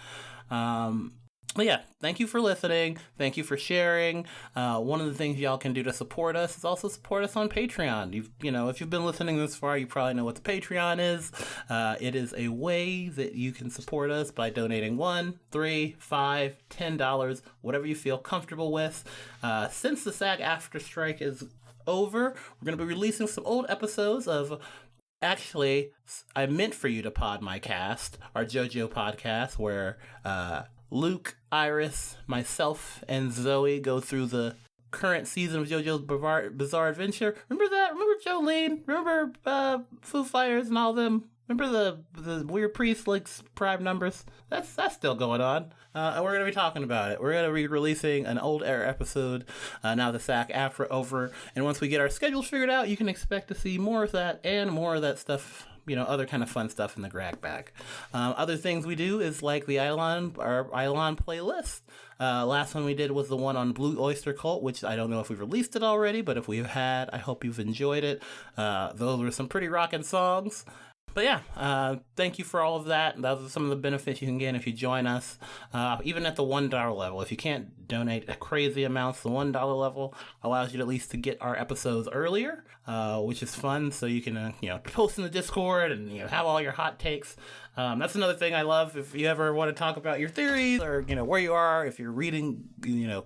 But yeah, thank you for listening. Thank you for sharing. One of the things y'all can do to support us is also support us on Patreon. If you've been listening this far, you probably know what the Patreon is. It is a way that you can support us by donating $1, $3, $5, $10, whatever you feel comfortable with. Since the SAG-AFTRA strike is over, we're going to be releasing some old episodes of... Actually, I meant for you to pod my cast, our JoJo podcast, where Luke, Iris, myself, and Zoe go through the current season of JoJo's Bizarre Adventure. Remember that? Remember Jolene? Remember Foo Fighters and all them? Remember the weird priest like prime numbers? That's still going on. And we're going to be talking about it. We're going to be releasing an old era episode now the SAG-AFTRA over. And once we get our schedules figured out, you can expect to see more of that and more of that stuff, other kind of fun stuff in the Grag Bag. Other things we do is like the Eidolon playlist. Last one we did was the one on Blue Oyster Cult, which I don't know if we've released it already, but if we have, I hope you've enjoyed it. Those were some pretty rockin' songs. But yeah, thank you for all of that. Those are some of the benefits you can get if you join us. Even at the $1 level, if you can't donate a crazy amounts, the $1 level allows you at least to get our episodes earlier, which is fun. So you can, post in the Discord and have all your hot takes. That's another thing I love. If you ever want to talk about your theories or where you are, if you're reading,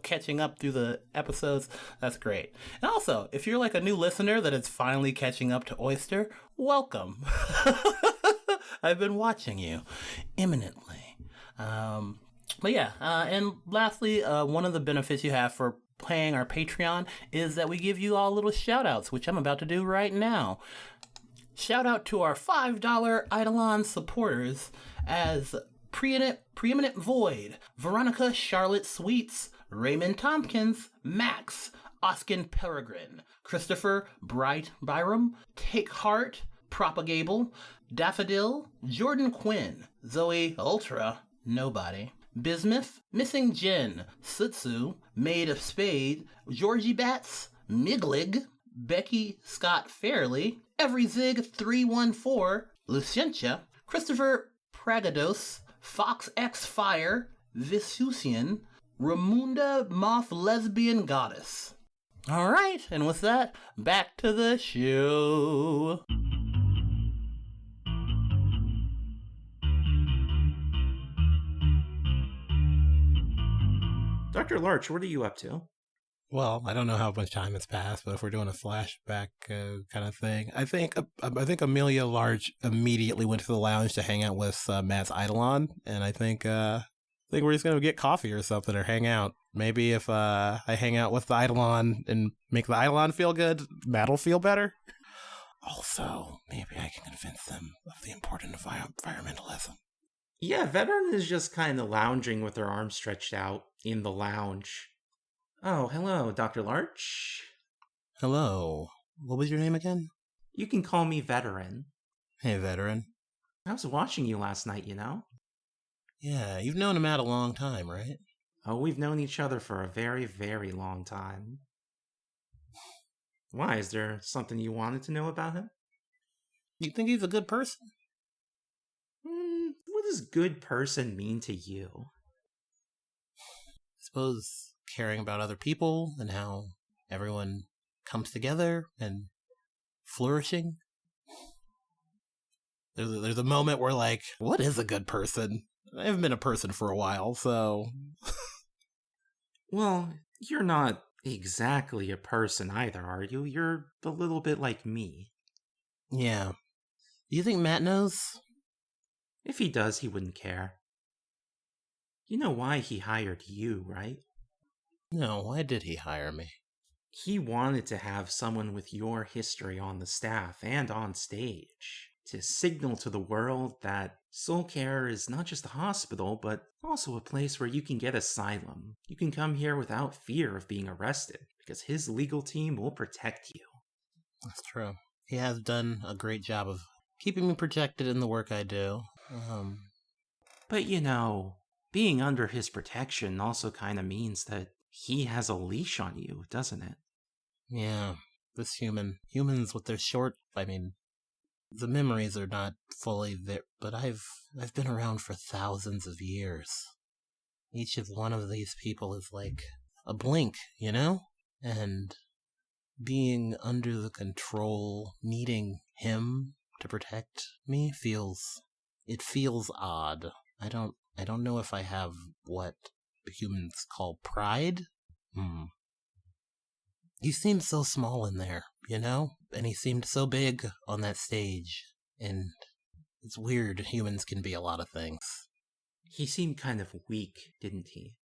catching up through the episodes, that's great. And also, if you're like a new listener that is finally catching up to Oyster, welcome. I've been watching you imminently. But yeah, and lastly, one of the benefits you have for playing our Patreon is that we give you all little shout outs, which I'm about to do right now. Shout out to our $5 Eidolon supporters as Preeminent Void, Veronica Charlotte Sweets, Raymond Tompkins, Max, Oskin Peregrine, Christopher Bright Byram, Take Heart, Propagable, Daffodil, Jordan Quinn, Zoe Ultra, Nobody, Bismuth, Missing Jen, Sutsu, Maid of Spade, Georgie Bats, Miglig, Becky Scott Fairley, Every Zig 314, Lucentia, Christopher Pragados, Fox X Fire, Visusian, Ramunda Moth Lesbian Goddess. Alright, and with that, back to the show. Dr. Larch, what are you up to? Well, I don't know how much time has passed, but if we're doing a flashback kind of thing, I think Amelia Larch immediately went to the lounge to hang out with Matt's Eidolon, and I think we're just gonna get coffee or something or hang out. Maybe if I hang out with the Eidolon and make the Eidolon feel good, Matt'll feel better. Also, maybe I can convince them of the importance of environmentalism. Yeah, Veteran is just kind of lounging with her arms stretched out in the lounge. Oh, hello, Dr. Larch. Hello. What was your name again? You can call me Veteran. Hey, Veteran. I was watching you last night, Yeah, you've known Matt a long time, right? Oh, we've known each other for a very, very long time. Why? Is there something you wanted to know about him? You think he's a good person? What does good person mean to you? I suppose caring about other people and how everyone comes together and flourishing. There's a moment where like, what is a good person? I haven't been a person for a while, so... Well, you're not exactly a person either, are you? You're a little bit like me. Yeah. Do you think Matt knows? If he does, he wouldn't care. You know why he hired you, right? No, why did he hire me? He wanted to have someone with your history on the staff and on stage to signal to the world that Soul Care is not just a hospital, but also a place where you can get asylum. You can come here without fear of being arrested, because his legal team will protect you. That's true. He has done a great job of keeping me protected in the work I do. But you know, being under his protection also kind of means that he has a leash on you, doesn't it? Yeah, this humans with their the memories are not fully there, but I've been around for thousands of years. Each of one of these people is like a blink, you know? And being under the control, needing him to protect me feels odd. I don't know if I have what humans call pride. He seemed so small in there, you know? And he seemed so big on that stage. And it's weird, humans can be a lot of things. He seemed kind of weak, didn't he?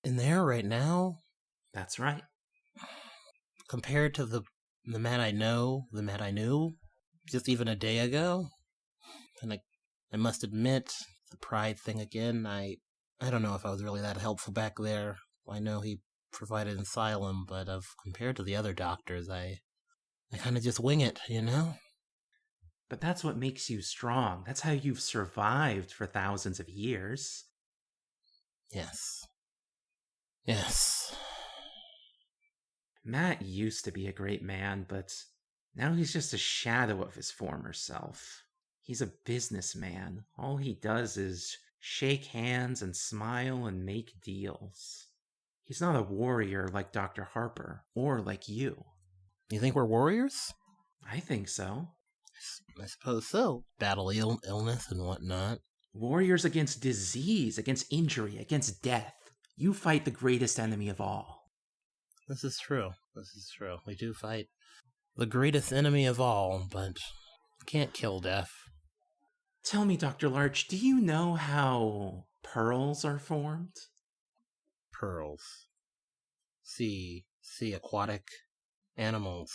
In there right now? That's right. Compared to the Matt I knew, just even a day ago? And I must admit, the pride thing again, I don't know if I was really that helpful back there. I know he provided asylum, but compared to the other doctors, I kind of just wing it, you know? But that's what makes you strong. That's how you've survived for thousands of years. Yes. Matt used to be a great man, but now he's just a shadow of his former self. He's a businessman. All he does is shake hands and smile and make deals. He's not a warrior like Dr. Harper, or like you. You think we're warriors? I think so. I suppose so. Battle illness and whatnot. Warriors against disease, against injury, against death. You fight the greatest enemy of all. This is true. We do fight the greatest enemy of all, but can't kill death. Tell me, Dr. Larch, do you know how pearls are formed? Pearls. Sea aquatic animals.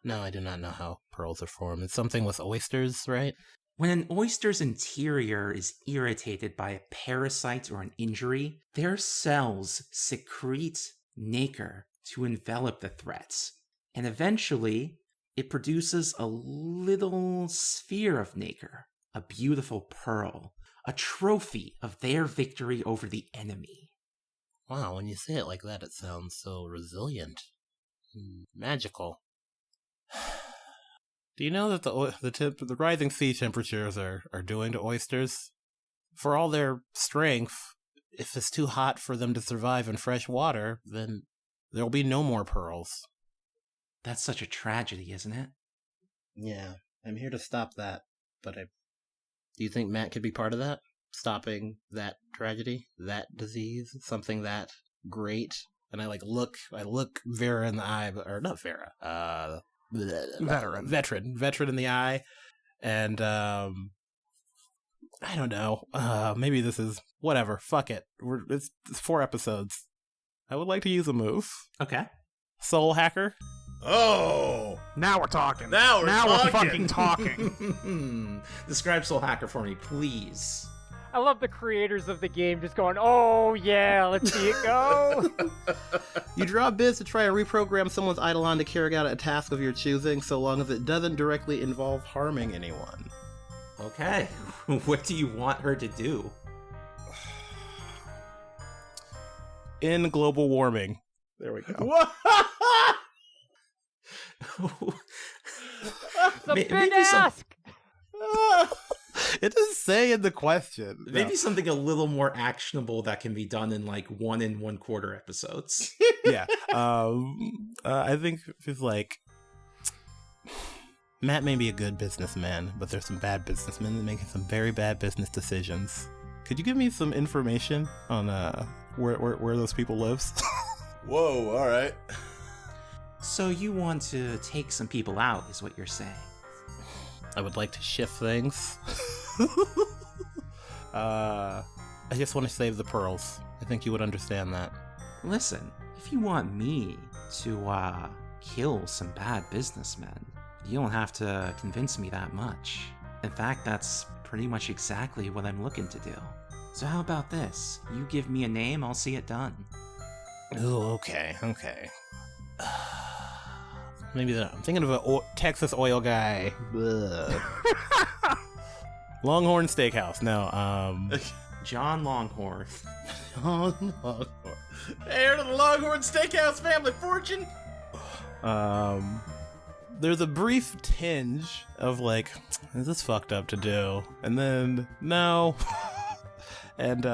No, I do not know how pearls are formed. It's something with oysters, right? When an oyster's interior is irritated by a parasite or an injury, their cells secrete nacre to envelop the threats. And eventually, it produces a little sphere of nacre, a beautiful pearl, a trophy of their victory over the enemy. Wow, when you say it like that, it sounds so resilient. Magical. Do you know that the rising sea temperatures are doing to oysters? For all their strength, if it's too hot for them to survive in fresh water, then there'll be no more pearls. That's such a tragedy, isn't it? Yeah, I'm here to stop that, but do you think Matt could be part of that? Stopping that tragedy? That disease? Something that great? And I look Vera in the eye, or not Vera, veteran in the eye, and I don't know, maybe this is whatever, fuck it, it's 4 episodes. I would like to use a move. Okay. Soul Hacker. Oh! Now we're talking. Now we're fucking talking. Describe Soul Hacker for me, please. I love the creators of the game just going, oh yeah, let's see it go. You draw bids to try to reprogram someone's Eidolon to carry out a task of your choosing, so long as it doesn't directly involve harming anyone. Okay. What do you want her to do? In global warming. There we go. What? It's a big ask. It doesn't say in the question. Maybe something a little more actionable that can be done in 1 1/4 episodes. Yeah. I think it's Matt may be a good businessman, but there's some bad businessmen that are making some very bad business decisions. Could you give me some information on where those people live? Whoa, alright. So you want to take some people out, is what you're saying. I would like to shift things. I just want to save the pearls. I think you would understand that. Listen, if you want me to, kill some bad businessmen, you don't have to convince me that much. In fact, that's pretty much exactly what I'm looking to do. So how about this? You give me a name, I'll see it done. Oh, okay. Maybe I'm thinking of a Texas oil guy. Longhorn Steakhouse. No, John Longhorn. Heir to the Longhorn Steakhouse family fortune. There's a brief tinge of like, is this fucked up to do? And then no. And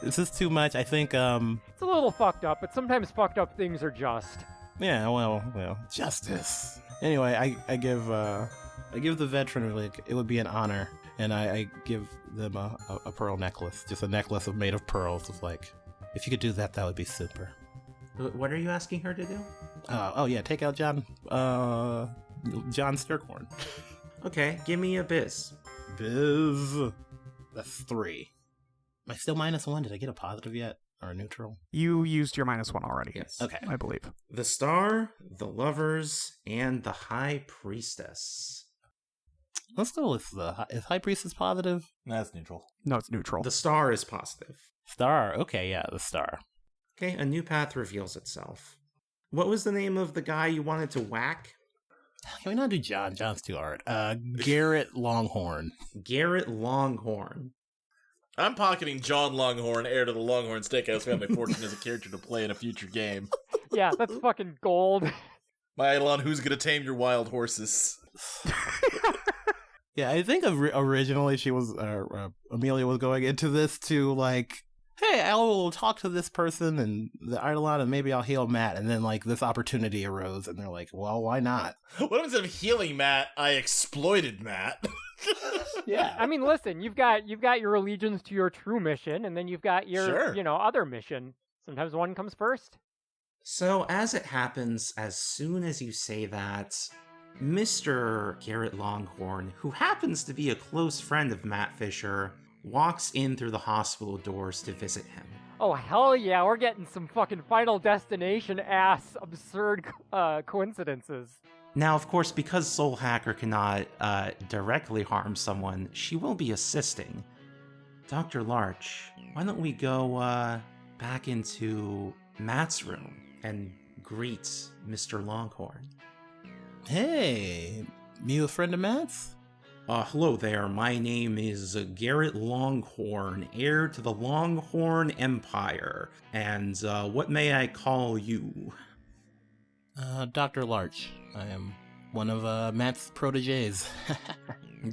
is this too much? I think It's a little fucked up, but sometimes fucked up things are just. yeah, well, justice. Anyway, I give the veteran, like, it would be an honor, and I give them a pearl necklace, just a necklace made of pearls. It's like, if you could do that, that would be super. What are you asking her to do? Oh yeah, take out John Sturkhorn. Okay, give me a biz. Biz. That's 3. Am I still -1? Did I get a positive yet? Or a neutral? You used your -1 already. Yes. Okay. I believe. The Star, the Lovers, and the High Priestess. Let's go with is High Priestess positive? That's neutral. No, it's neutral. The Star is positive. Star. Okay, yeah, the Star. Okay, a new path reveals itself. What was the name of the guy you wanted to whack? Can we not do John? John's too hard. Garrett Longhorn. Garrett Longhorn. I'm pocketing John Longhorn, heir to the Longhorn Steakhouse family fortune, as a character to play in a future game. Yeah, that's fucking gold. My Eidolon, who's gonna tame your wild horses? Yeah, I think originally she was Amelia was going into this to like, hey, I will talk to this person and the Eidolon, and maybe I'll heal Matt. And then like this opportunity arose, and they're like, well, why not? What if instead of healing Matt, I exploited Matt? Yeah, I mean, listen, you've got your allegiance to your true mission, and then you've got your Sure. other mission. Sometimes one comes first. So, as it happens, as soon as you say that, Mr. Garrett Longhorn, who happens to be a close friend of Matt Fisher, walks in through the hospital doors to visit him. Oh hell yeah, we're getting some fucking Final Destination ass absurd coincidences. Now, of course, because Soul Hacker cannot directly harm someone, she will be assisting. Dr. Larch, why don't we go back into Matt's room and greet Mr. Longhorn? hey, you a friend of Matt's? Hello there, my name is Garrett Longhorn, heir to the Longhorn Empire, and what may I call you? Dr. Larch. I am one of Matt's proteges.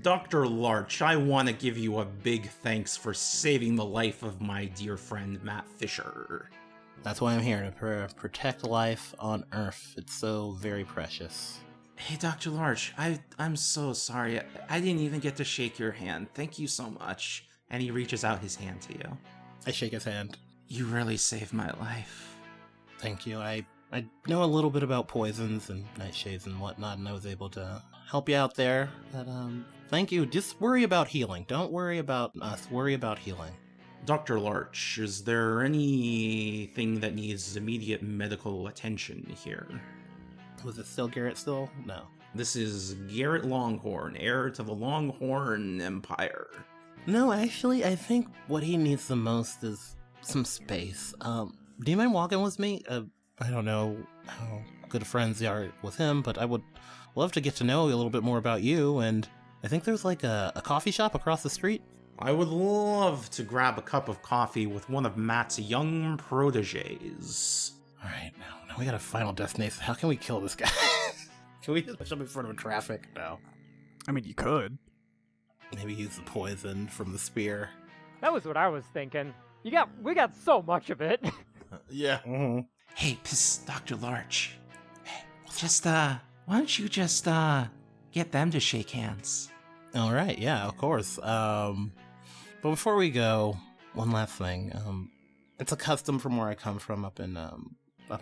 Dr. Larch, I want to give you a big thanks for saving the life of my dear friend Matt Fisher. That's why I'm here, to protect life on Earth. It's so very precious. Hey, Dr. Larch, I'm so sorry. I didn't even get to shake your hand. Thank you so much. And he reaches out his hand to you. I shake his hand. You really saved my life. Thank you. I know a little bit about poisons and nightshades and whatnot, and I was able to help you out there. But, thank you. Just worry about healing. Don't worry about us. Worry about healing. Dr. Larch, is there anything that needs immediate medical attention here? Was it still Garrett still? No. This is Garrett Longhorn, heir to the Longhorn Empire. No, actually, I think what he needs the most is some space. Do you mind walking with me? I don't know how good friends you are with him, but I would love to get to know a little bit more about you, and I think there's like a coffee shop across the street. I would love to grab a cup of coffee with one of Matt's young proteges. Alright, now we got a final destination. How can we kill this guy? Can we just push him in front of traffic? No. I mean, you could. Maybe use the poison from the spear. That was what I was thinking. We got so much of it. Yeah. Mm-hmm. Hey, psst, Dr. Larch. Hey, why don't you just, get them to shake hands? Alright, yeah, of course. But before we go, one last thing. It's a custom from where I come from up in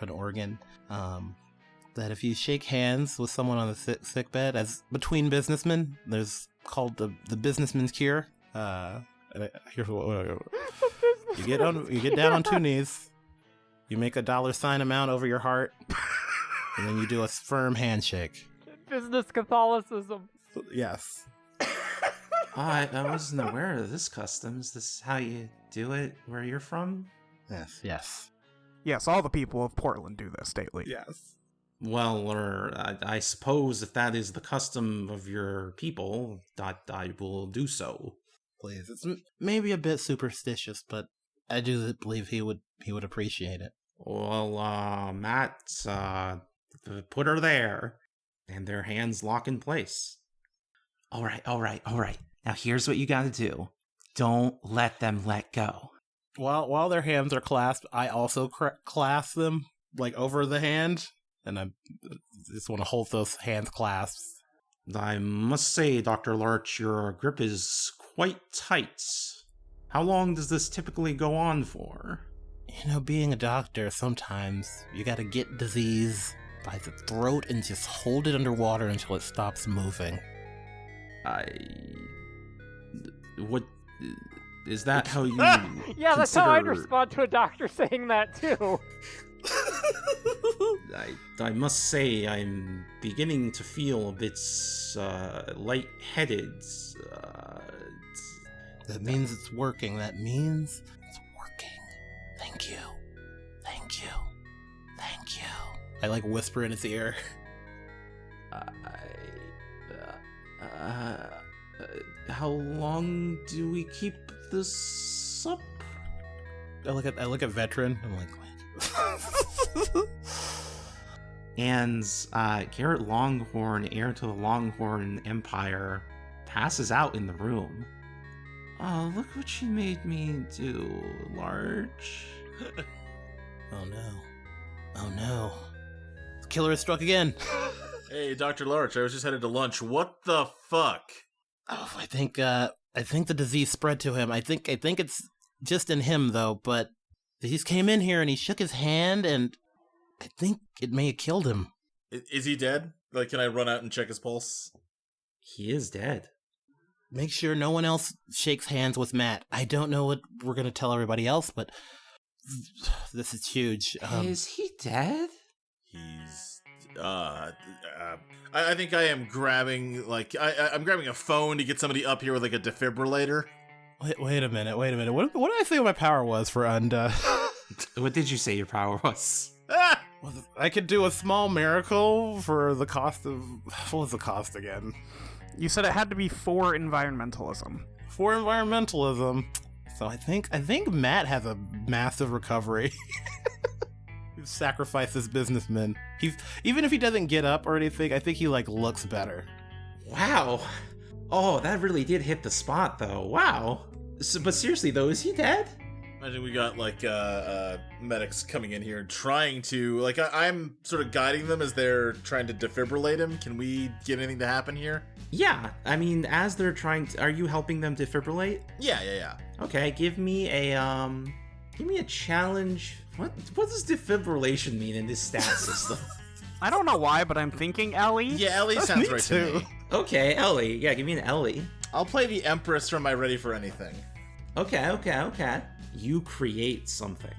Oregon, that if you shake hands with someone on the sick bed, as between businessmen, there's called the businessman's cure. And Here's what you get on. You get down on 2 knees. You make a $sign amount over your heart, and then you do a firm handshake. Business Catholicism. Yes. I wasn't aware of this custom. Is this how you do it where you're from? Yes. Yes, all the people of Portland do this daily. Yes. Well, I suppose if that is the custom of your people, that I will do so. Please, it's maybe a bit superstitious, but I do believe he would appreciate it. Well, Matt, put her there, and their hands lock in place. All right. Now here's what you gotta do. Don't let them let go. While their hands are clasped, I also clasp them, like, over the hand, and I just want to hold those hands clasped. I must say, Dr. Larch, your grip is quite tight. How long does this typically go on for? You know, being a doctor, sometimes you gotta get disease by the throat and just hold it underwater until it stops moving. What... Is that how you Yeah, that's how I'd consider- respond to a doctor saying that, too. I must say, I'm beginning to feel a bit lightheaded. That means it's working. That means it's working. Thank you. Thank you. Thank you. I, like, whisper in his ear. How long do we keep this up? I look at Veteran. I'm like, And Garrett Longhorn, heir to the Longhorn Empire, passes out in the room. Oh, look what she made me do, Larch. oh no. The killer has struck again. Hey, Dr. Larch, I was just headed to lunch. What the fuck? Oh, I think the disease spread to him. I think it's just in him though, but he just came in here and he shook his hand and I think it may have killed him. Is he dead? Like, can I run out and check his pulse? He is dead. Make sure no one else shakes hands with Matt. I don't know what we're gonna tell everybody else, but this is huge. Is he dead? He's I think I am grabbing, like, I'm grabbing a phone to get somebody up here with, like, a defibrillator. Wait a minute. What did I say my power was for Unda? What did you say your power was? Ah! Well, I could do a small miracle for the cost of... What was the cost again? You said it had to be for environmentalism. For environmentalism. So I think Matt has a massive recovery. Sacrifice this businessman. Even if he doesn't get up or anything, I think he, like, looks better. Wow. Oh, that really did hit the spot, though. Wow. But seriously, though, is he dead? Imagine we got, like, medics coming in here trying to, like, I'm sort of guiding them as they're trying to defibrillate him. Can we get anything to happen here? Yeah, I mean, as they're trying to... Are you helping them defibrillate? Yeah. Okay, give me a challenge. What does defibrillation mean in this stat system? I don't know why, but I'm thinking Ellie. Yeah, Ellie sounds Me right too. to me. Okay, Ellie. Yeah, give me an Ellie. I'll play the Empress from my Ready for Anything. Okay. You create something.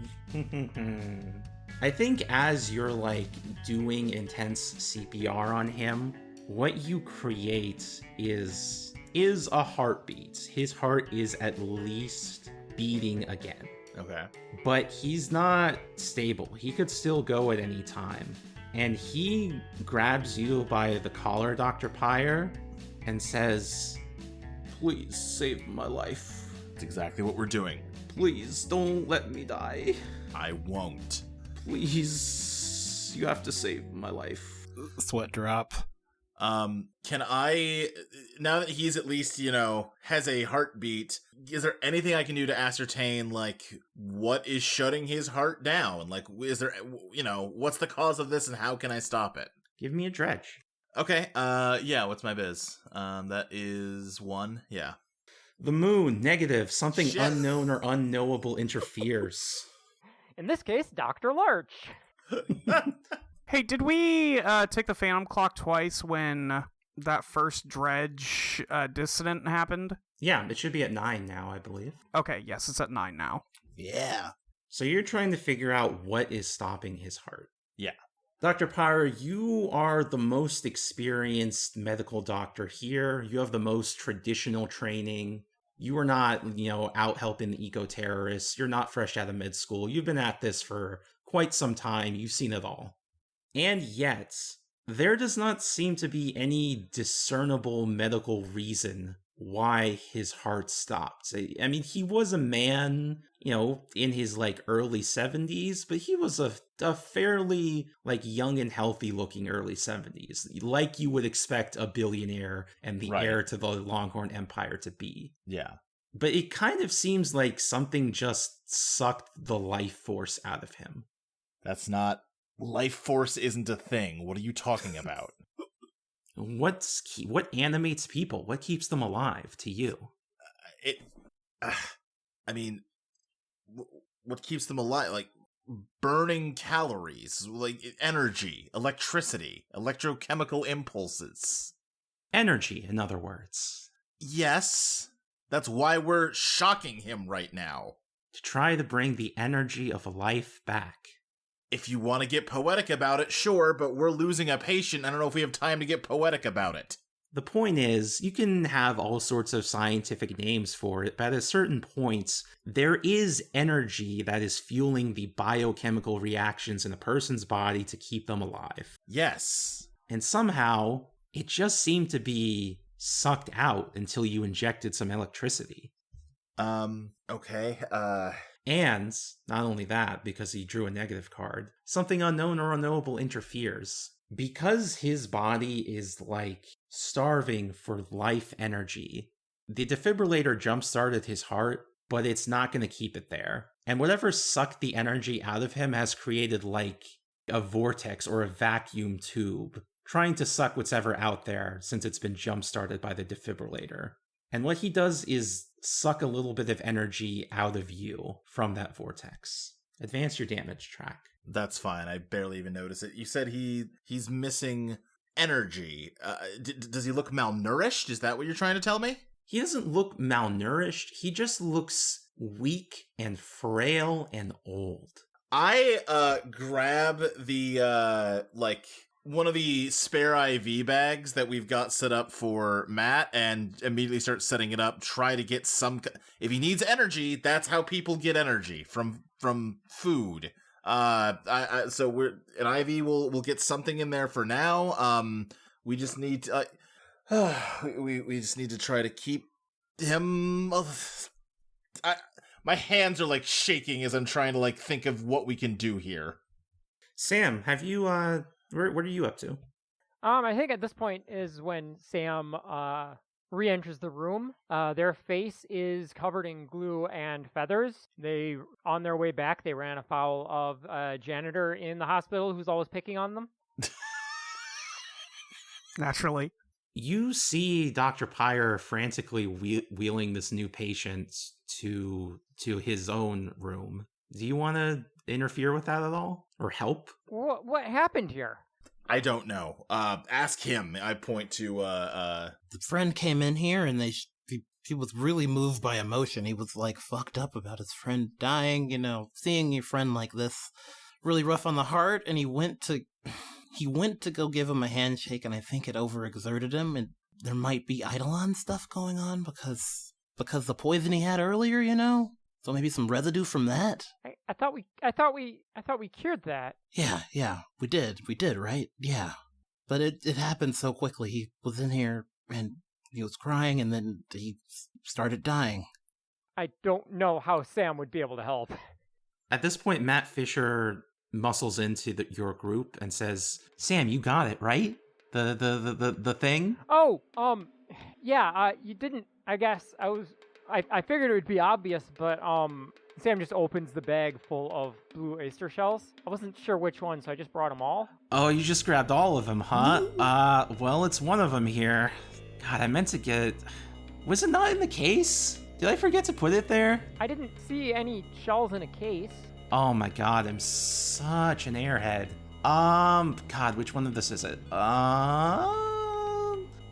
I think as you're, like, doing intense CPR on him, what you create is a heartbeat. His heart is at least beating again. Okay. But he's not stable. He could still go at any time. And he grabs you by the collar, Dr. Pire, and says, "Please save my life. That's exactly what we're doing. Please don't let me die. I won't. Please, you have to save my life." Sweat drop. Can I, now that he's at least, has a heartbeat, is there anything I can do to ascertain, like, what is shutting his heart down? Like, is there, what's the cause of this and how can I stop it? Give me a dredge. Okay, what's my biz? That is 1, yeah. The moon, negative. Something Shit. unknown or unknowable interferes. In this case, Dr. Larch. Hey, did we take the Phantom Clock twice when that first dredge dissident happened? Yeah, it should be at 9 now, I believe. Okay, yes, it's at 9 now. Yeah. So you're trying to figure out what is stopping his heart. Yeah. Dr. Pire, you are the most experienced medical doctor here. You have the most traditional training. You are not, out helping the eco-terrorists. You're not fresh out of med school. You've been at this for quite some time. You've seen it all. And yet, there does not seem to be any discernible medical reason why his heart stopped. I mean, he was a man, in his early 70s, but he was a fairly young and healthy looking early 70s, like you would expect a billionaire and the heir to the Longhorn Empire to be. Yeah. But it kind of seems like something just sucked the life force out of him. That's not... Life force isn't a thing. What are you talking about? What animates people? What keeps them alive to you? What keeps them alive? Burning calories, energy, electricity, electrochemical impulses. Energy, in other words. Yes. That's why we're shocking him right now. To try to bring the energy of life back. If you want to get poetic about it, sure, but we're losing a patient. I don't know if we have time to get poetic about it. The point is, you can have all sorts of scientific names for it, but at certain points, there is energy that is fueling the biochemical reactions in a person's body to keep them alive. Yes. And somehow, it just seemed to be sucked out until you injected some electricity. Okay, And, not only that, because he drew a negative card, something unknown or unknowable interferes. Because his body is, starving for life energy, the defibrillator jump-started his heart, but it's not going to keep it there. And whatever sucked the energy out of him has created, a vortex or a vacuum tube, trying to suck what's ever out there since it's been jump-started by the defibrillator. And what he does is suck a little bit of energy out of you from that vortex. Advance your damage track. That's fine. I barely even noticed it. You said he's missing energy. Does he look malnourished? Is that what you're trying to tell me? He doesn't look malnourished. He just looks weak and frail and old. I grab the one of the spare IV bags that we've got set up for Matt and immediately start setting it up. Try to get some. If he needs energy, that's how people get energy from food. So we're an IV. We'll get something in there for now. We just need to, we just need to try to keep him. My hands are shaking as I'm trying to think of what we can do here. Sam, have you what are you up to? I think at this point is when Sam re-enters the room. Their face is covered in glue and feathers. On their way back, they ran afoul of a janitor in the hospital who's always picking on them. Naturally. You see Dr. Pire frantically wheeling this new patient to his own room. Do you want to interfere with that at all? Or help? What happened here? I don't know. Ask him. I point to, The friend came in here and he was really moved by emotion. He was, fucked up about his friend dying, seeing your friend like this, really rough on the heart, and he went to go give him a handshake, and I think it overexerted him, and there might be Eidolon stuff going on because the poison he had earlier, So maybe some residue from that? I thought we cured that. Yeah, we did, right? Yeah. But it happened so quickly. He was in here, and he was crying, and then he started dying. I don't know how Sam would be able to help. At this point, Matt Fisher muscles into your group and says, Sam, you got it, right? The thing? Oh, yeah, you didn't, I guess, I figured it would be obvious, but, Sam just opens the bag full of blue oyster shells. I wasn't sure which one, so I just brought them all. Oh, you just grabbed all of them, huh? Well, it's one of them here. God, I meant to get... Was it not in the case? Did I forget to put it there? I didn't see any shells in a case. Oh my god, I'm such an airhead. God, which one of this is it?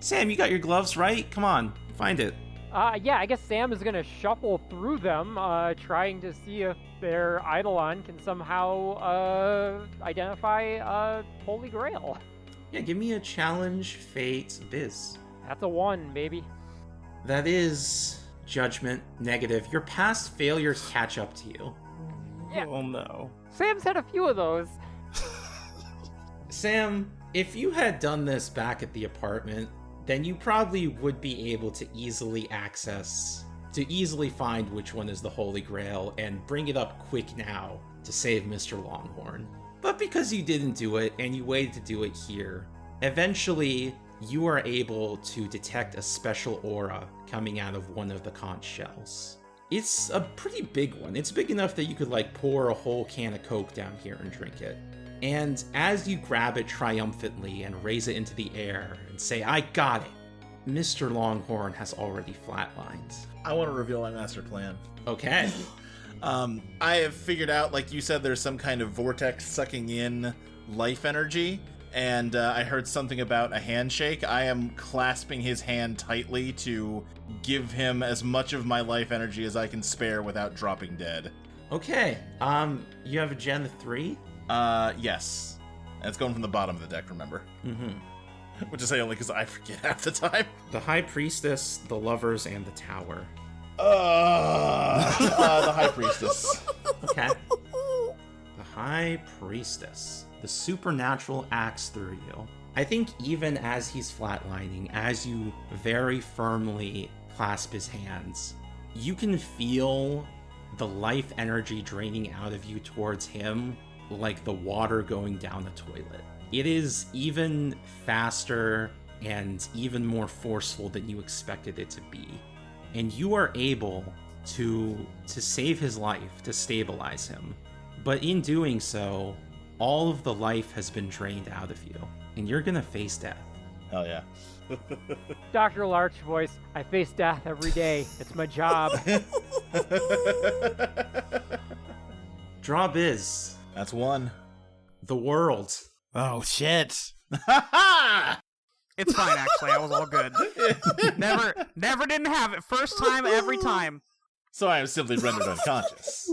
Sam, you got your gloves, right? Come on, find it. Yeah, I guess Sam is gonna shuffle through them, trying to see if their Eidolon can somehow identify Holy Grail. Yeah, give me a challenge, fate, biz. That's a 1, baby. That is judgment negative. Your past failures catch up to you. Yeah. Oh no. Sam's had a few of those. Sam, if you had done this back at the apartment, then you probably would be able to easily find which one is the Holy Grail and bring it up quick now to save Mr. Longhorn. But because you didn't do it and you waited to do it here, eventually you are able to detect a special aura coming out of one of the conch shells. It's a pretty big one. It's big enough that you could pour a whole can of Coke down here and drink it. And as you grab it triumphantly and raise it into the air and say, "I got it," Mr. Longhorn has already flatlined. I want to reveal my master plan. Okay. I have figured out, like you said, there's some kind of vortex sucking in life energy, and I heard something about a handshake. I am clasping his hand tightly to give him as much of my life energy as I can spare without dropping dead. Okay. You have a Gen 3? Yes. And it's going from the bottom of the deck, remember? Mm-hmm. Which is only because I forget half the time. The High Priestess, the Lovers, and the Tower. The High Priestess. Okay. The High Priestess. The supernatural acts through you. I think even as he's flatlining, as you very firmly clasp his hands, you can feel the life energy draining out of you towards him like the water going down a toilet. It is even faster and even more forceful than you expected it to be. And you are able to save his life, to stabilize him. But in doing so, all of the life has been drained out of you, and you're gonna face death. Hell yeah. Dr. Larch voice, I face death every day. It's my job. Draw biz. That's 1. The world. Oh shit. It's fine, actually. I was all good. Never didn't have it. First time, every time. So I am simply rendered unconscious.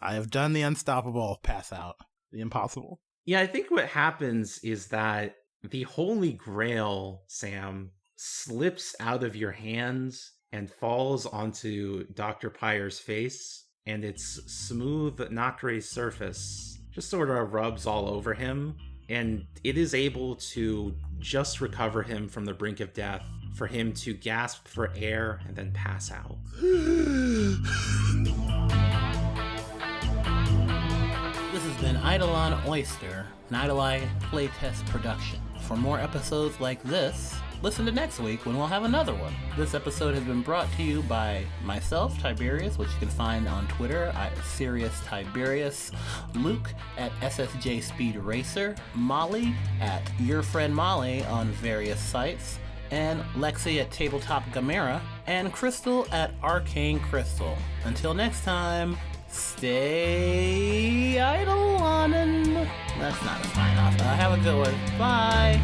I have done the unstoppable. Pass out. The impossible. Yeah, I think what happens is that the Holy Grail, Sam, slips out of your hands and falls onto Dr. Pire's face, and its smooth nacre surface just sort of rubs all over him, and it is able to just recover him from the brink of death, for him to gasp for air and then pass out. This has been Eidolon ÖYSTER, an Eidolon playtest production. For more episodes like this, listen to next week when we'll have another one. This episode has been brought to you by myself, Tyberius, which you can find on Twitter at Serious Tyberius, Luke at SSJ Speed Racer, Molly at Your Friend Molly on various sites, and Lexi at Tabletop Gamera, and Crystal at Arcane Crystal. Until next time, stay Eidolonin. That's not a sign off. Have a good one. Bye.